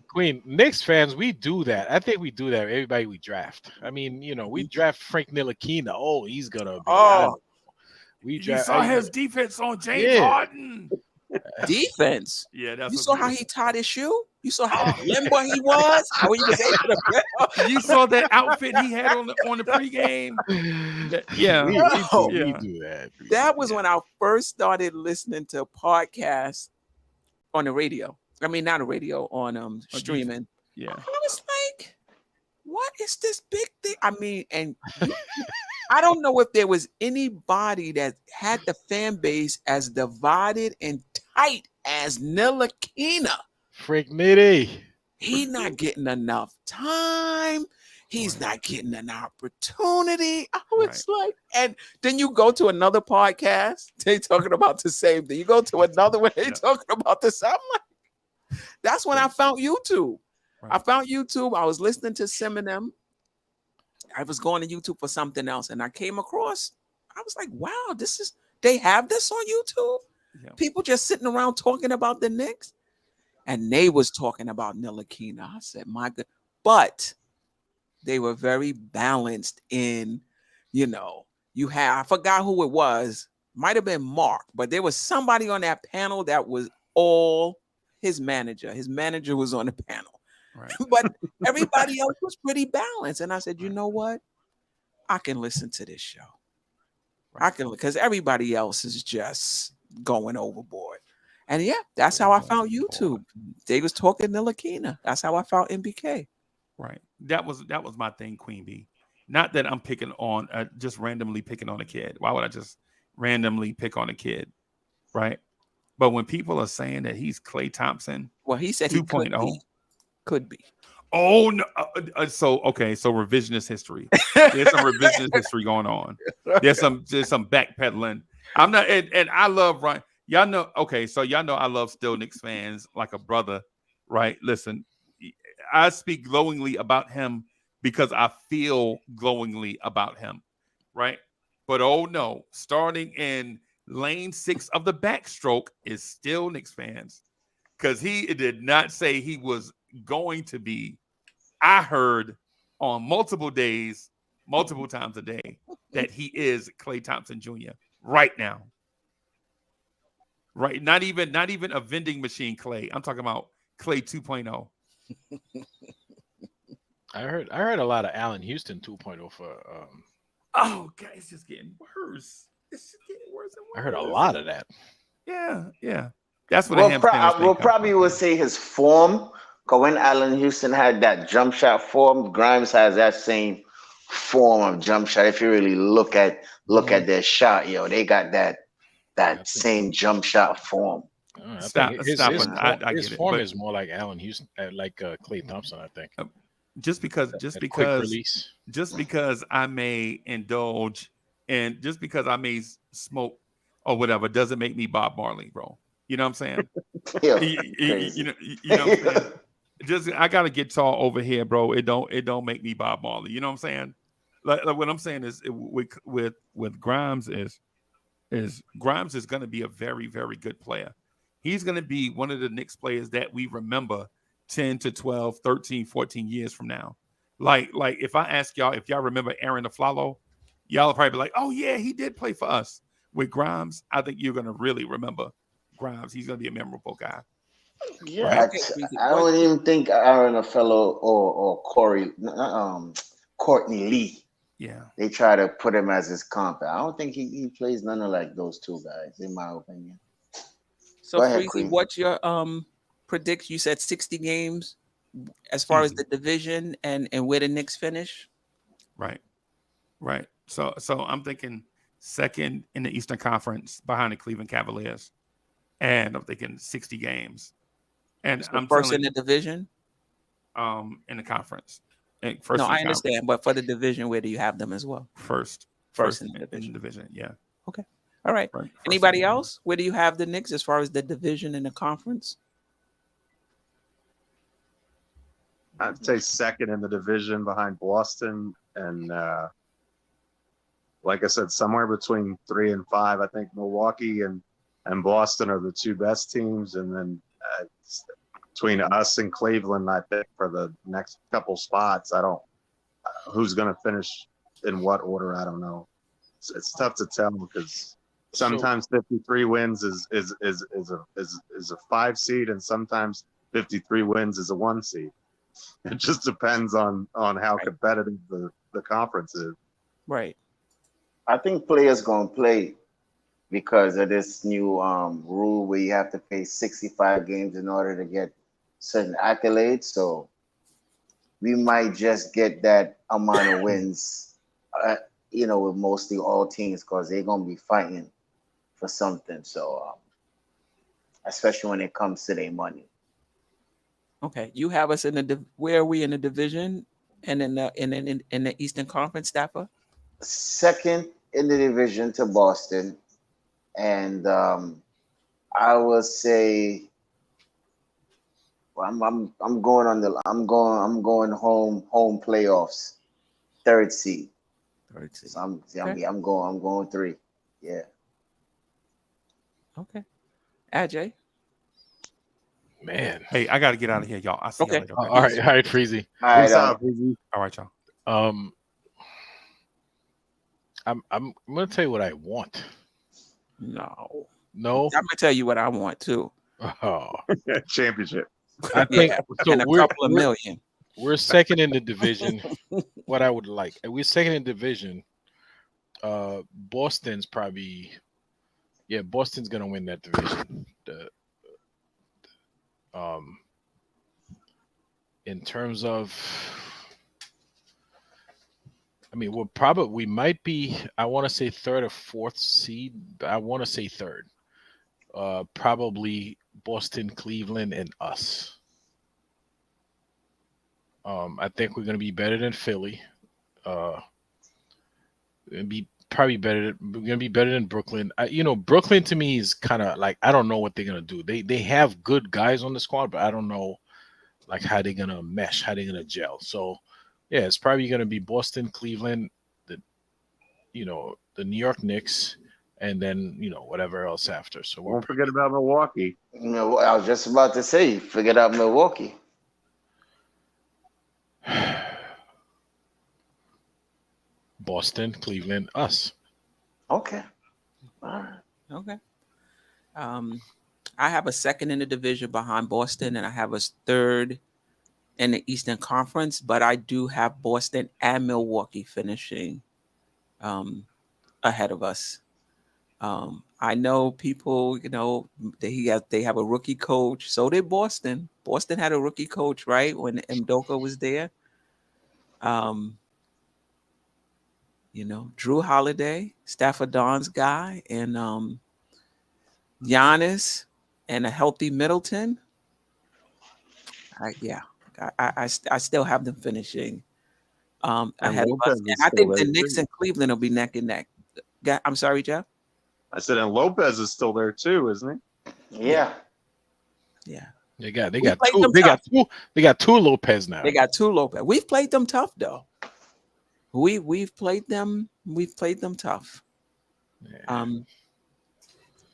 Queen, Knicks fans, we do that. I think we do that. Everybody we draft. I mean, we draft Frank Ntilikina. Oh, he's gonna be. You saw his defense on James Harden. Defense. Yeah, that's. You saw how he tied his shoe. You saw how limber he was. How he was able to. You saw that outfit he had on the pregame. We do that. That was when I first started listening to podcasts on the radio. I mean, not a radio, on streaming. Yeah. I was like, what is this big thing? I mean, and I don't know if there was anybody that had the fan base as divided and tight as Ntilikina. Frank Nitty. He not getting enough time. He's not getting an opportunity. I was like, and then you go to another podcast, they talking about the same thing. You go to another one, they talking about this. I'm like, that's when I found YouTube. I found YouTube. I was listening to Simeon. I was going to YouTube for something else, and I came across. I was like, wow, they have this on YouTube. Yeah. People just sitting around talking about the Knicks, and they was talking about Ntilikina. I said, my God, but they were very balanced in, I forgot who it was. Might have been Mark, but there was somebody on that panel that was all his manager. His manager was on the panel. Right. But everybody else was pretty balanced. And I said, you know what? I can listen to this show. Right. I can, because everybody else is just going overboard. And yeah, that's how I found YouTube. They was talking Ntilikina. That's how I found MBK. Right. That was my thing, Queen Bee. Not that I'm picking on, just randomly picking on a kid. Why would I just randomly pick on a kid? Right. But when people are saying that he's Klay Thompson, well, he said 2.0. Could be. Oh no! So revisionist history. There's some revisionist history going on. There's some backpedaling. I'm not, and I love Ryan. Y'all know. Okay, so y'all know I love still Knicks fans like a brother, right? Listen, I speak glowingly about him because I feel glowingly about him, right? But oh no, starting in lane 6 of the backstroke is still Knicks fans because he did not say he was going to be. I heard on multiple days, multiple times a day, that he is Klay Thompson Jr. right now. Right, not even a vending machine Klay. I'm talking about Klay 2.0. I heard a lot of Allen Houston 2.0 for. Oh God, it's just getting worse. It's just getting worse and worse. I heard a lot of that. Yeah. That's what we'll probably will say his form. Because when Allen Houston had that jump shot form, Grimes has that same form of jump shot. If you really look at their shot, they got that same jump shot form. His form is more like Allen Houston, like Klay Thompson, I think. Just because I may indulge and just because I may smoke or whatever doesn't make me Bob Marley, bro. You know what I'm saying? you know what I'm saying? Just I got a guitar over here, bro. It don't make me Bob Marley. You know what I'm saying? Like what I'm saying is with Grimes is Grimes is going to be a very, very good player. He's going to be one of the Knicks players that we remember 10 to 12, 13, 14 years from now. Like if I ask y'all if y'all remember Aaron Aflalo, y'all will probably be like, oh yeah, he did play for us. With Grimes, I think you're going to really remember Grimes. He's going to be a memorable guy. Yeah, right? I don't even think Aaron Aflalo or Courtney Lee. Yeah, they try to put him as his comp. I don't think he plays none of like those two guys, in my opinion. So, Freezy, what's your prediction? You said 60 games as far as the division and where the Knicks finish. Right. So I'm thinking second in the Eastern Conference behind the Cleveland Cavaliers, and I'm thinking 60 games. And I'm first in the division. In the conference. No, I understand, but for the division, where do you have them as well? First in the division. Yeah. Okay. All right. Anybody else? Where do you have the Knicks as far as the division and the conference? I'd say second in the division behind Boston, and like I said, somewhere between 3 and 5. I think Milwaukee and Boston are the two best teams, and then between us and Cleveland, I think for the next couple spots, I don't. Who's going to finish in what order? I don't know. It's tough to tell because sometimes 53 wins is a 5 seed, and sometimes 53 wins is a 1 seed. It just depends on how competitive the conference is. Right. I think players gonna play because of this new rule where you have to play 65 games in order to get certain accolades. So we might just get that amount of wins, with mostly all teams because they're gonna be fighting for something. So especially when it comes to their money. Okay, you have us in where are we in the division and in the Eastern Conference, Staffer? Second in the division to Boston, and I will say, well, I'm going on the I'm going home playoffs, third seed. Third seed. So Okay. I'm going 3. Yeah. Okay. Ajay. Man. Hey, I got to get out of here, y'all. I'll see y'all Okay. later. All right, Freezy. All right. Peace out, PZ. All right, y'all. I'm gonna tell you what I want. No. No. I'm gonna tell you what I want too. Oh, Championship. I think so. And a couple of million. We're second in the division. What I would like, we're second in division. Boston's probably, Boston's gonna win that division. In terms of, I mean, we might be, I want to say third or fourth seed. I want to say third. Probably Boston, Cleveland, and us. I think we're going to be better than Philly. We're going to be better than Brooklyn. Brooklyn to me is kind of like, I don't know what they're going to do. They have good guys on the squad, but I don't know like how they're going to mesh, how they're going to gel. So, yeah, it's probably going to be Boston, Cleveland, the New York Knicks, and then, whatever else after. So Don't forget about Milwaukee. I was just about to say, forget out Milwaukee. Boston, Cleveland, us. Okay. All right. Okay. I have a second in the division behind Boston, and I have a third in the Eastern Conference, but I do have Boston and Milwaukee finishing ahead of us. I know people, they have a rookie coach. So did Boston. Boston had a rookie coach, right? When Mdoka was there. Drew Holiday, Stafford Don's guy, and Giannis and a healthy Middleton. I still have them finishing ahead of us. And I think the Knicks and Cleveland will be neck and neck. I'm sorry, Jeff. I said, and Lopez is still there too, isn't he? Yeah. Yeah. They got two Lopez now. They got 2 Lopez. We've played them tough though. We've played them tough.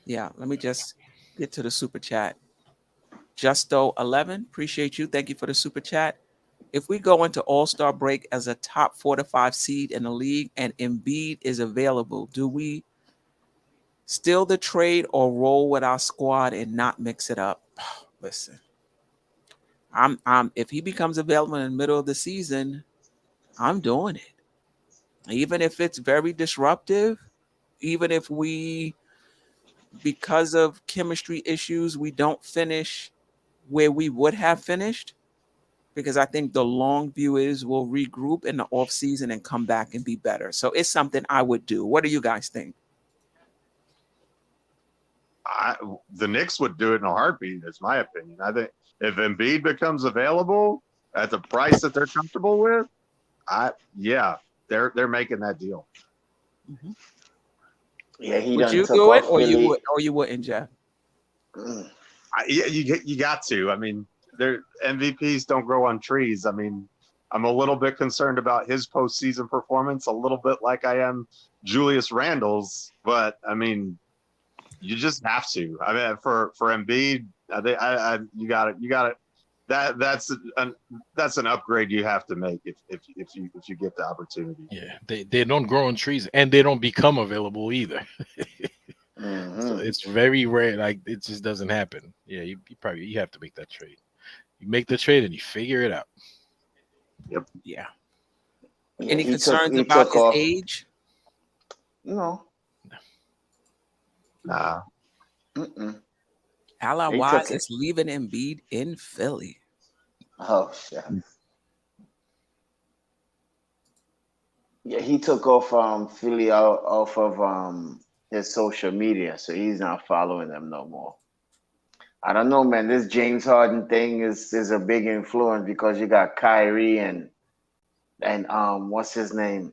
Yeah. Let me just get to the super chat. Justo11, appreciate you. Thank you for the super chat. If we go into All-Star break as a top 4 to 5 seed in the league and Embiid is available, do we steal the trade or roll with our squad and not mix it up? Listen, I'm if he becomes available in the middle of the season, I'm doing it. Even if it's very disruptive, even if because of chemistry issues, we don't finish where we would have finished, because I think the long view is we'll regroup in the off season and come back and be better. So it's something I would do. What do you guys think? The Knicks would do it in a heartbeat, is my opinion. I think if Embiid becomes available at the price that they're comfortable with, they're making that deal. Mm-hmm. Yeah, would you do it, or you wouldn't, Jeff? You got to. I mean, their MVPs don't grow on trees. I mean, I'm a little bit concerned about his postseason performance, a little bit like I am Julius Randle's. But I mean, you just have to. I mean, for Embiid, you got it. That's an upgrade you have to make if you get the opportunity. Yeah, they don't grow on trees and they don't become available either. Mm-hmm. So it's very rare. Like, it just doesn't happen. Yeah, you have to make that trade. You make the trade and you figure it out. Yep. Yeah. Yeah, Any concerns about his age? No. Nah. Mm-mm. Ally Wise is leaving Embiid in Philly. Oh shit. Yeah, he took off Philly off of his social media, so he's not following them no more. I don't know, man. This James Harden thing is a big influence because you got Kyrie and what's his name?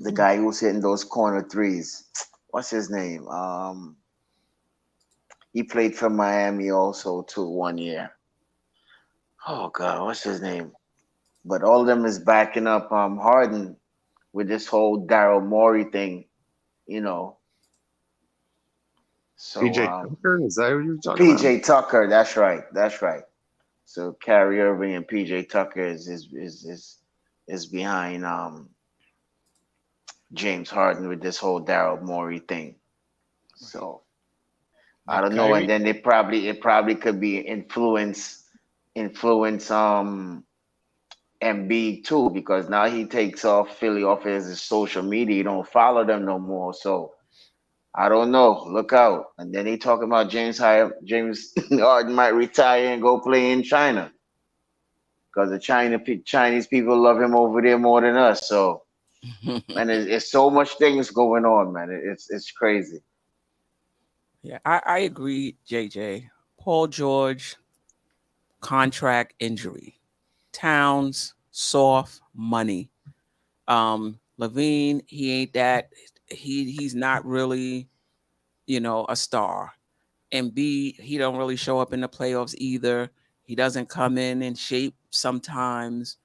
The guy who's hitting those corner threes. What's his name? He played for Miami also too 1 year. Oh God, what's his name? But all of them is backing up Harden with this whole Daryl Morey thing, you know. So PJ Tucker, is that who you're talking about? PJ Tucker, that's right. So Kyrie Irving and PJ Tucker is behind James Harden with this whole Daryl Morey thing. So I don't know, and then it probably could be influence Embiid too, because now he takes off Philly off his social media. You don't follow them no more. So I don't know. Look out. And then they talking about James Harden might retire and go play in China. Because the Chinese people love him over there more than us. So and it's so much things going on, man. It's crazy. Yeah, I agree, JJ. Paul George, contract injury. Towns, soft money. Levine, he ain't that. He's not really, a star. And B, he don't really show up in the playoffs either. He doesn't come in shape sometimes.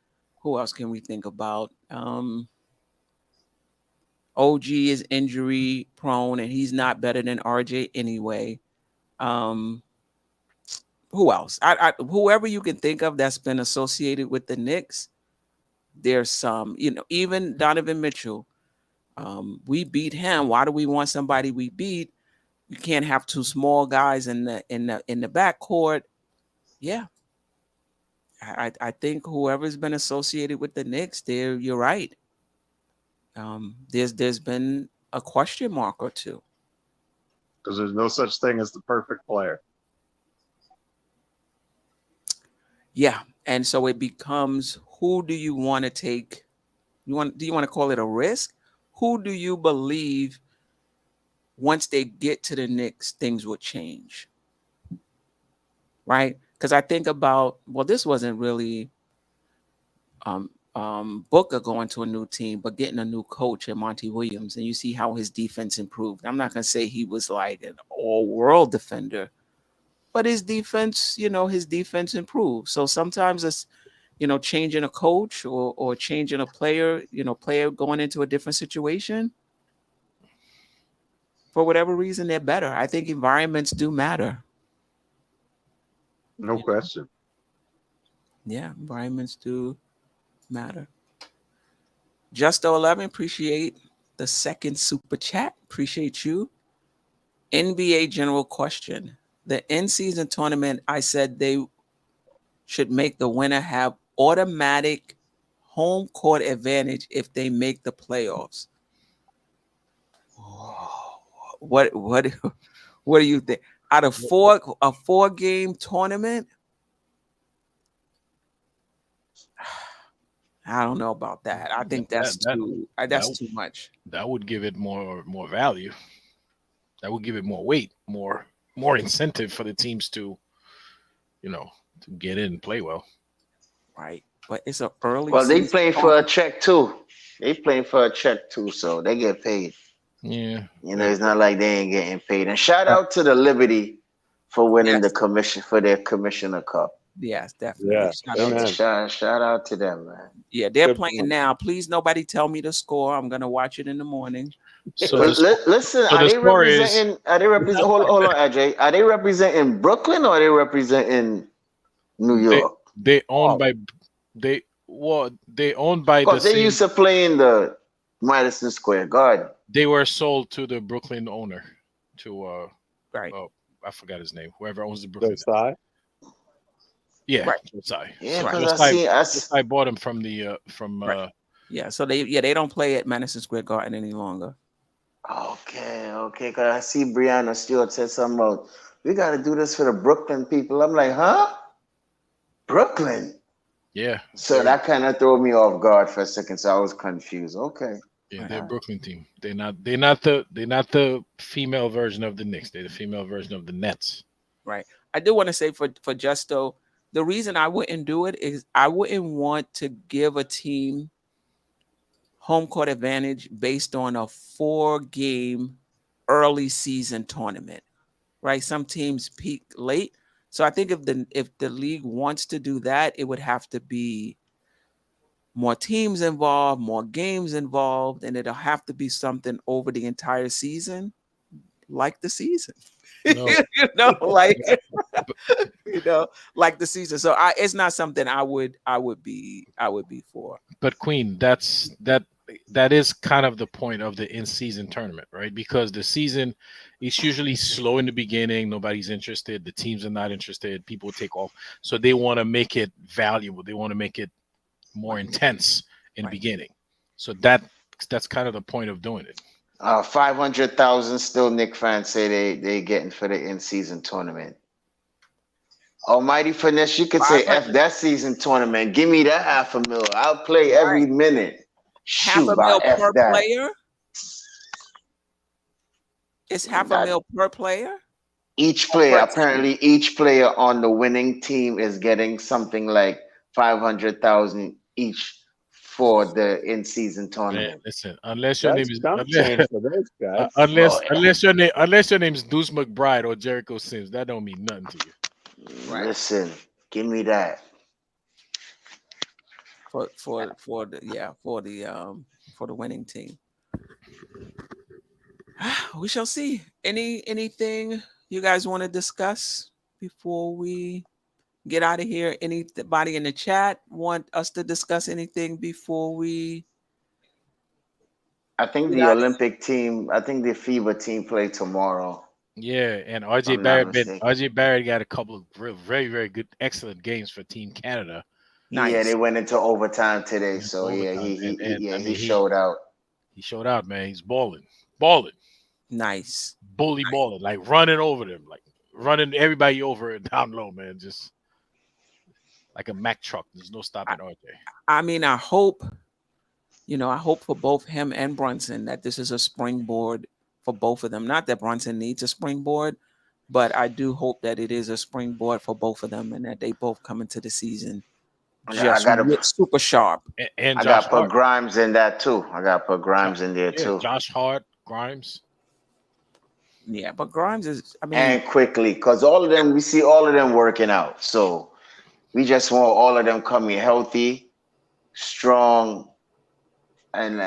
Who else can we think about? OG is injury prone, and he's not better than RJ anyway. Who else? Whoever you can think of that's been associated with the Knicks, there's some, even Donovan Mitchell. We beat him. Why do we want somebody we beat? You can't have two small guys in the backcourt. Yeah. I think whoever's been associated with the Knicks, you're right. There's been a question mark or two. Because there's no such thing as the perfect player. Yeah, and so it becomes, who do you want to take? Do you want to call it a risk? Who do you believe once they get to the Knicks, things will change? Right? Because I think about, this wasn't really Booker going to a new team, but getting a new coach in Monty Williams, and you see how his defense improved. I'm not going to say he was like an all-world defender, but his defense improved. So sometimes it's, changing a coach or changing a player, player going into a different situation. For whatever reason, they're better. I think environments do matter. No question. Yeah, environments do matter. Justo11, appreciate the second super chat. Appreciate you. NBA general question. The in-season tournament, I said they should make the winner have automatic home court advantage if they make the playoffs. What do you think? Out of a 4-game tournament? I don't know about that. I think that's too much. That would give it more value. That would give it more weight, more incentive for the teams to get in and play well. Right. But it's an early Well, they season playing for a check too. So they get paid. Yeah. It's not like they ain't getting paid. And shout out to the Liberty for winning the commission for their Commissioner Cup. Yes, definitely. Yeah. Shout out to them, man. Yeah, they're playing now. Please, nobody tell me the score. I'm gonna watch it in the morning. So listen, are they representing? Hold on, Ajay. Are they representing Brooklyn or are they representing New York? They owned by the. Because they used to play in the Madison Square Garden. They were sold to the Brooklyn owner, to right. I forgot his name. Whoever owns the Brooklyn. Yeah, right. Sorry. Yeah, because I bought him from right. Yeah, so they don't play at Madison Square Garden any longer. Okay. Because I see Brianna Stewart said something about, we got to do this for the Brooklyn people. I'm like, huh? Brooklyn? Yeah. So that kind of threw me off guard for a second. So I was confused. Okay. Yeah, they're a Brooklyn team. They're not the female version of the Knicks. They're the female version of the Nets. Right. I do want to say for Justo, the reason I wouldn't do it is I wouldn't want to give a team home court advantage based on a 4-game early season tournament. Right. Some teams peak late. So I think if the league wants to do that, it would have to be more teams involved, more games involved, and it'll have to be something over the entire season, like the season. No. Like like the season. So it's not something I would be for. But Queen, that is kind of the point of the in-season tournament, right? Because the season is usually slow in the beginning. Nobody's interested. The teams are not interested. People take off. So they want to make it valuable. They want to make it more intense in the beginning. So that's kind of the point of doing it. 500,000 still Knick fans say they getting for the in-season tournament. Almighty Finesse, you could say F that season tournament. Give me that $500,000. I'll play every minute. Shoot, $500,000 F per that. player. It's $500,000 per player. Each player, apparently, each player on the winning team is getting something like 500,000 each for the in-season tournament. Man, listen, unless your name is change for those guys. unless your name is Deuce McBride or Jericho Sims, that don't mean nothing to you. Listen, give me that. For the winning team. We shall see. Anything you guys want to discuss before we get out of here? Anybody in the chat want us to discuss anything before we? I think the Olympic team, I think the FIBA team play tomorrow. Yeah, and RJ Barrett got a couple of very, very good, excellent games for Team Canada. Nice. Yeah, they went into overtime today, so he showed out. He showed out, man. He's balling. Nice. Balling, like running over them, like running everybody over down low, man. Just like a Mack truck. There's no stopping RJ. I mean, I hope for both him and Brunson that this is a springboard for both of them. Not that Brunson needs a springboard, but I do hope that it is a springboard for both of them and that they both come into the season super sharp. And I got to put Grimes in that too. I got to put Grimes in there too. Josh Hart, Grimes. Yeah, but Grimes is, and quickly, because we see all of them working out. So we just want all of them coming healthy, strong, and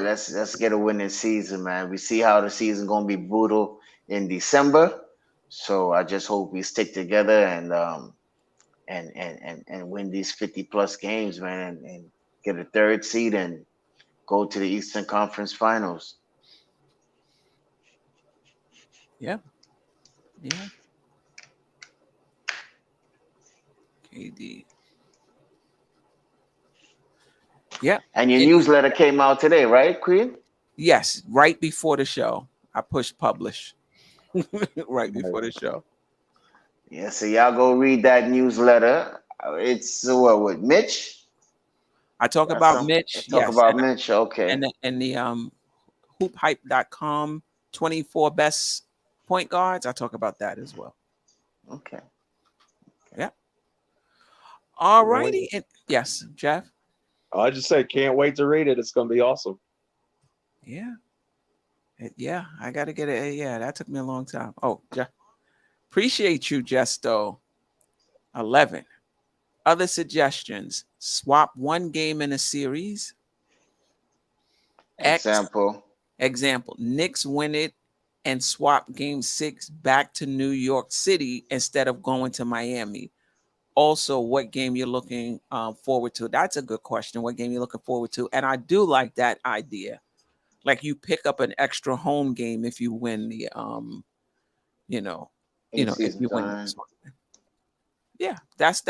let's get a winning season, man. We see how the season gonna be brutal in December. So I just hope we stick together and win these 50+ games, man, and get a 3rd seed and go to the Eastern Conference Finals. Yeah. KD. Yeah. And your newsletter came out today, right, Queen? Yes, right before the show. I pushed publish right before the show. Yeah, so y'all go read that newsletter. It's with Mitch? I talk about Mitch. Talk about Mitch, okay. And the hoophype.com 24 best point guards. I talk about that as well. Okay. Yeah. All righty. Yes, Jeff. I just say can't wait to read it. It's gonna be awesome. Yeah. Yeah, I gotta get it. Yeah, that took me a long time. Oh, Jeff. Appreciate you, Justo. 11. Other suggestions: swap one game in a series. Example. Knicks win it and swap game 6 back to New York City instead of going to Miami. Also, what game you're looking forward to? That's a good question. What game you're looking forward to? And I do like that idea. Like you pick up an extra home game if you win the if you win. Yeah, that's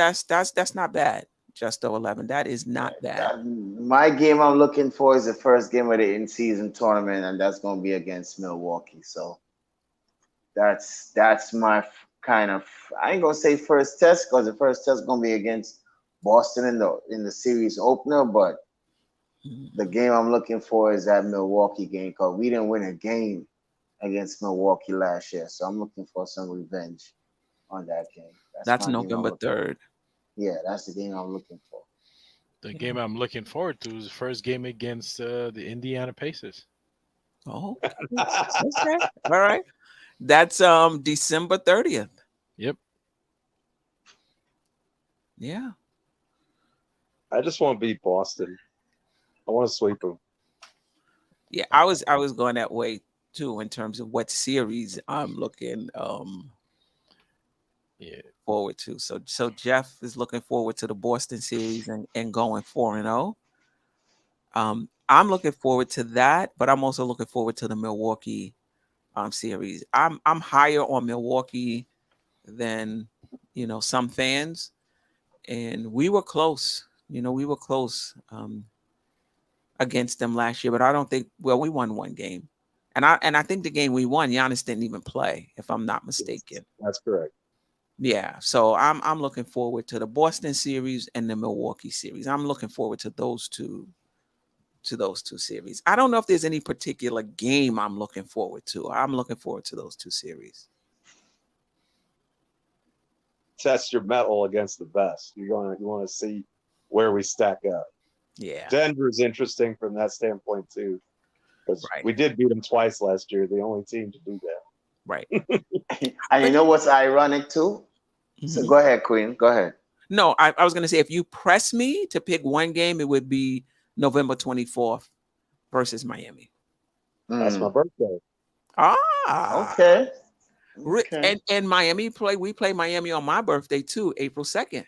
not bad. Justo 11. That is not bad. My game I'm looking for is the first game of the in-season tournament, and that's going to be against Milwaukee. So that's my kind of, I ain't gonna say first test because the first test is gonna be against Boston in the series opener, but the game I'm looking for is that Milwaukee game because we didn't win a game against Milwaukee last year, so I'm looking for some revenge. on that game. That's my game I'm November looking for. 3rd. Yeah, that's the game I'm looking for. The game I'm looking forward to is the first game against the Indiana Pacers. Oh, okay. All right. That's December 30th. Yep. Yeah. I just want to beat Boston. I want to sweep them. Yeah, I was going that way too in terms of what series I'm looking Yeah. forward to. So Geoff is looking forward to the Boston series and going 4-0. I'm looking forward to that, but I'm also looking forward to the Milwaukee series. I'm higher on Milwaukee than some fans, and we were close. We were close against them last year, but I don't think. Well, we won one game, and I think the game we won, Giannis didn't even play, if I'm not mistaken. That's correct. Yeah, so I'm looking forward to the Boston series and the Milwaukee series. I'm looking forward to those two series. I don't know if there's any particular game I'm looking forward to. I'm looking forward to those two series. Test your mettle against the best. You want to see where we stack up. Yeah. Denver's interesting from that standpoint too, because Right. we did beat them twice last year. The only team to do that. Right. And you know what's ironic too? So go ahead, Queen. Go ahead. No, I was going to say, if you press me to pick one game, it would be November 24th versus Miami. That's my birthday. Ah, Okay. And Miami we play Miami on my birthday too, April 2nd.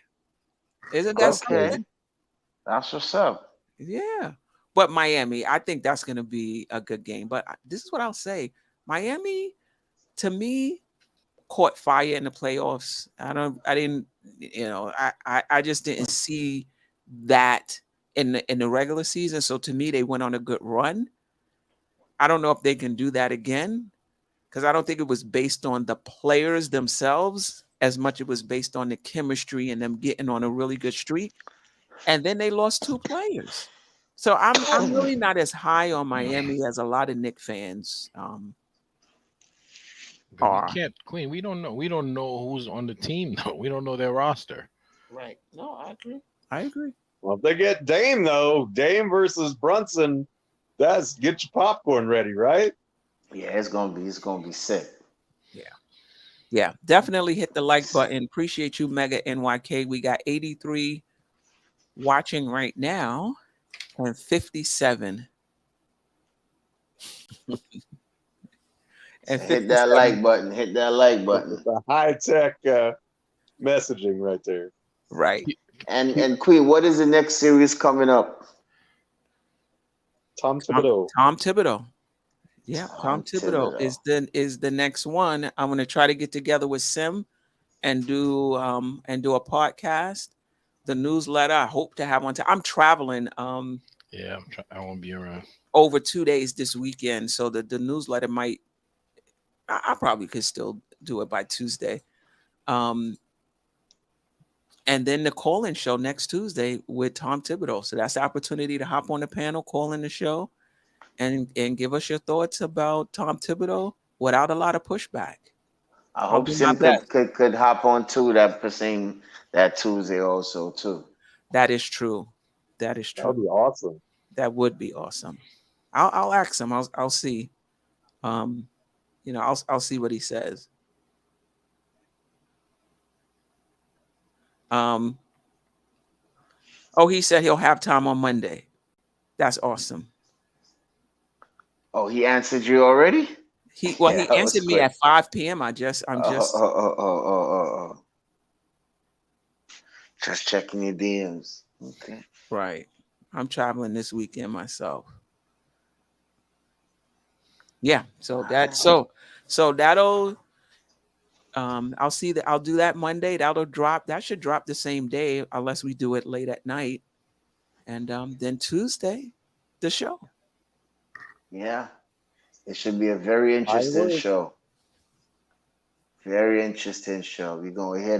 Isn't that something? That's what's up. Yeah. But Miami, I think that's going to be a good game. But this is what I'll say. Miami, to me, caught fire in the playoffs. I just didn't see that in the regular season. So to me, they went on a good run. I don't know if they can do that again, because I don't think it was based on the players themselves as much as it was based on the chemistry and them getting on a really good streak. And then they lost two players. So I'm really not as high on Miami as a lot of Knicks fans But we can't, Queen. We don't know who's on the team though. We don't know their roster. Right. No, I agree. Well, if they get Dame though, Dame versus Brunson, get your popcorn ready, right? Yeah, it's gonna be sick. Yeah, definitely hit the like button. Appreciate you, Mega NYK. We got 83 watching right now and 57. And hit that like button. Hit that like button. The high-tech messaging right there. Right. And Queen, what is the next series coming up? Tom Thibodeau. Tom Thibodeau. Yeah, Tom Thibodeau is the next one. I'm gonna try to get together with Sim and do a podcast. The newsletter, I hope to have one. I'm traveling. Yeah, I won't be around over 2 days this weekend, so the newsletter might. I probably could still do it by Tuesday. And then the call-in show next Tuesday with Tom Thibodeau. So that's the opportunity to hop on the panel, call in the show, and give us your thoughts about Tom Thibodeau without a lot of pushback. I hope Sim could hop on too that Tuesday also too. That is true. That is true. That would be awesome. That would be awesome. I'll ask him. I'll see. I'll see what he says. He said he'll have time on Monday. That's awesome. Oh, he answered you already? He answered me at 5 p.m. I'm just just checking your DMs. Okay. Right. I'm traveling this weekend myself. Yeah. So that'll I'll do that Monday. That'll drop. That should drop the same day unless we do it late at night. And then Tuesday, the show. Yeah. It should be a very interesting show. Very interesting show. We're gonna hear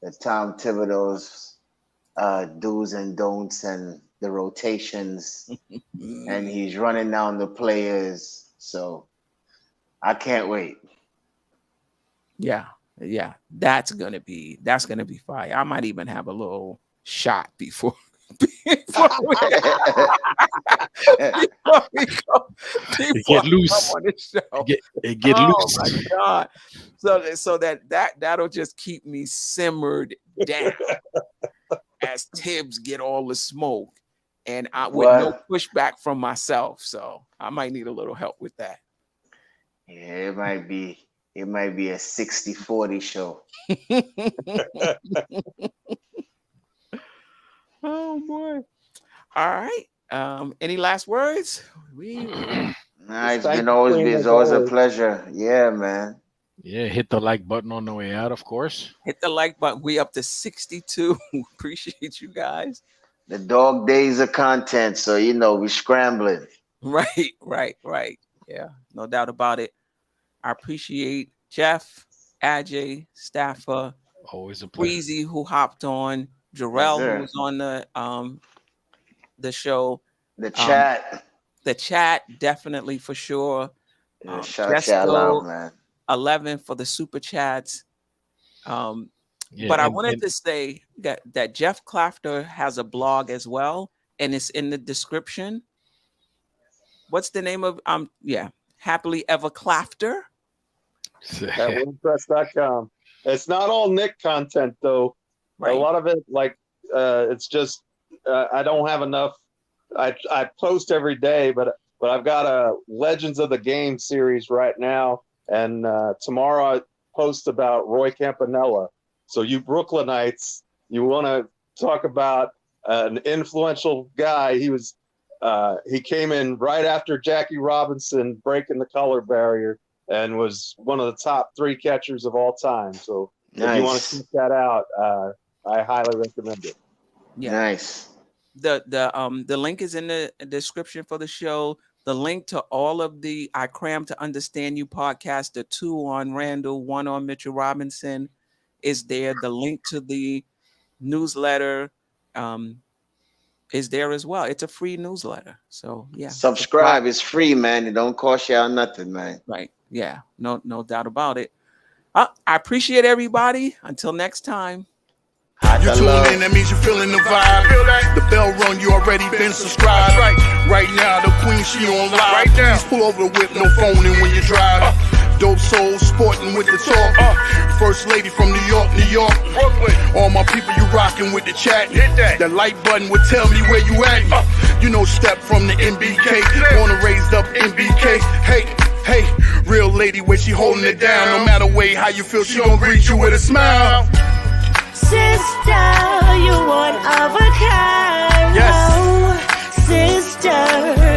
the Tom Thibodeau's do's and don'ts and the rotations. And he's running down the players. So I can't wait. Yeah. Yeah, that's gonna be fire. I might even have a little shot before before we Get loose. on the show. It get Oh loose. my God. So that'll just keep me simmered down as Tibbs get all the smoke, and I with no pushback from myself. So I might need a little help with that. Yeah, it might be a 60-40 show. Oh boy. All right. Any last words? It's always a pleasure. Yeah, man. Yeah, hit the like button on the way out, of course. Hit the like button. We up to 62. Appreciate you guys. The dog days of content, so we scrambling. Right. Yeah, no doubt about it. I appreciate Geoff, Ajay, Staffer, always a pleasure. Breezy, who hopped on, Jerrell, who was on the show, the chat, definitely for sure. Shout out, man. 11 for the super chats. Yeah, but I wanted to say that Jeff Klafter has a blog as well, and it's in the description. What's the name of Happily Ever Klafter? At WordPress.com. It's not all Nick content though. Right. A lot of it, it's just I don't have enough. I post every day, but I've got a Legends of the Game series right now, and tomorrow I post about Roy Campanella. So you Brooklynites, you want to talk about an influential guy? He came in right after Jackie Robinson breaking the color barrier, and was one of the top 3 catchers of all time. So if you want to check that out, I highly recommend it. Yeah. Nice. The link is in the description for the show. The link to all of the I Cram to Understand You podcast, the 2 on Randall, 1 on Mitchell Robinson, is there. The link to the newsletter is there as well. It's a free newsletter. So yeah. Subscribe. It's free, man. It don't cost y'all nothing, man. Right. Yeah. No doubt about it. I appreciate everybody. Until next time. You tune in, that means you're feeling the vibe. The bell rung, you already been subscribed. Right now, the queen, she on live. Please pull over the whip, no phoning when you drive. Dope Soul sporting with the talk. First lady from New York, Brooklyn. All my people, you rocking with the chat. Hit that. The like button would tell me where you at. You know, Step from the MBK. Born and raised up MBK. Hey, real lady, where she holding it down. No matter way how you feel, she gon' greet you with a smile. Sister, you one of a kind. Yes. Oh, sister,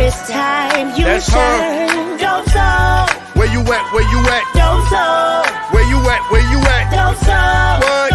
it's time you That's shine. Don't so. Where you at? Don't so. Where you at? Don't so. What?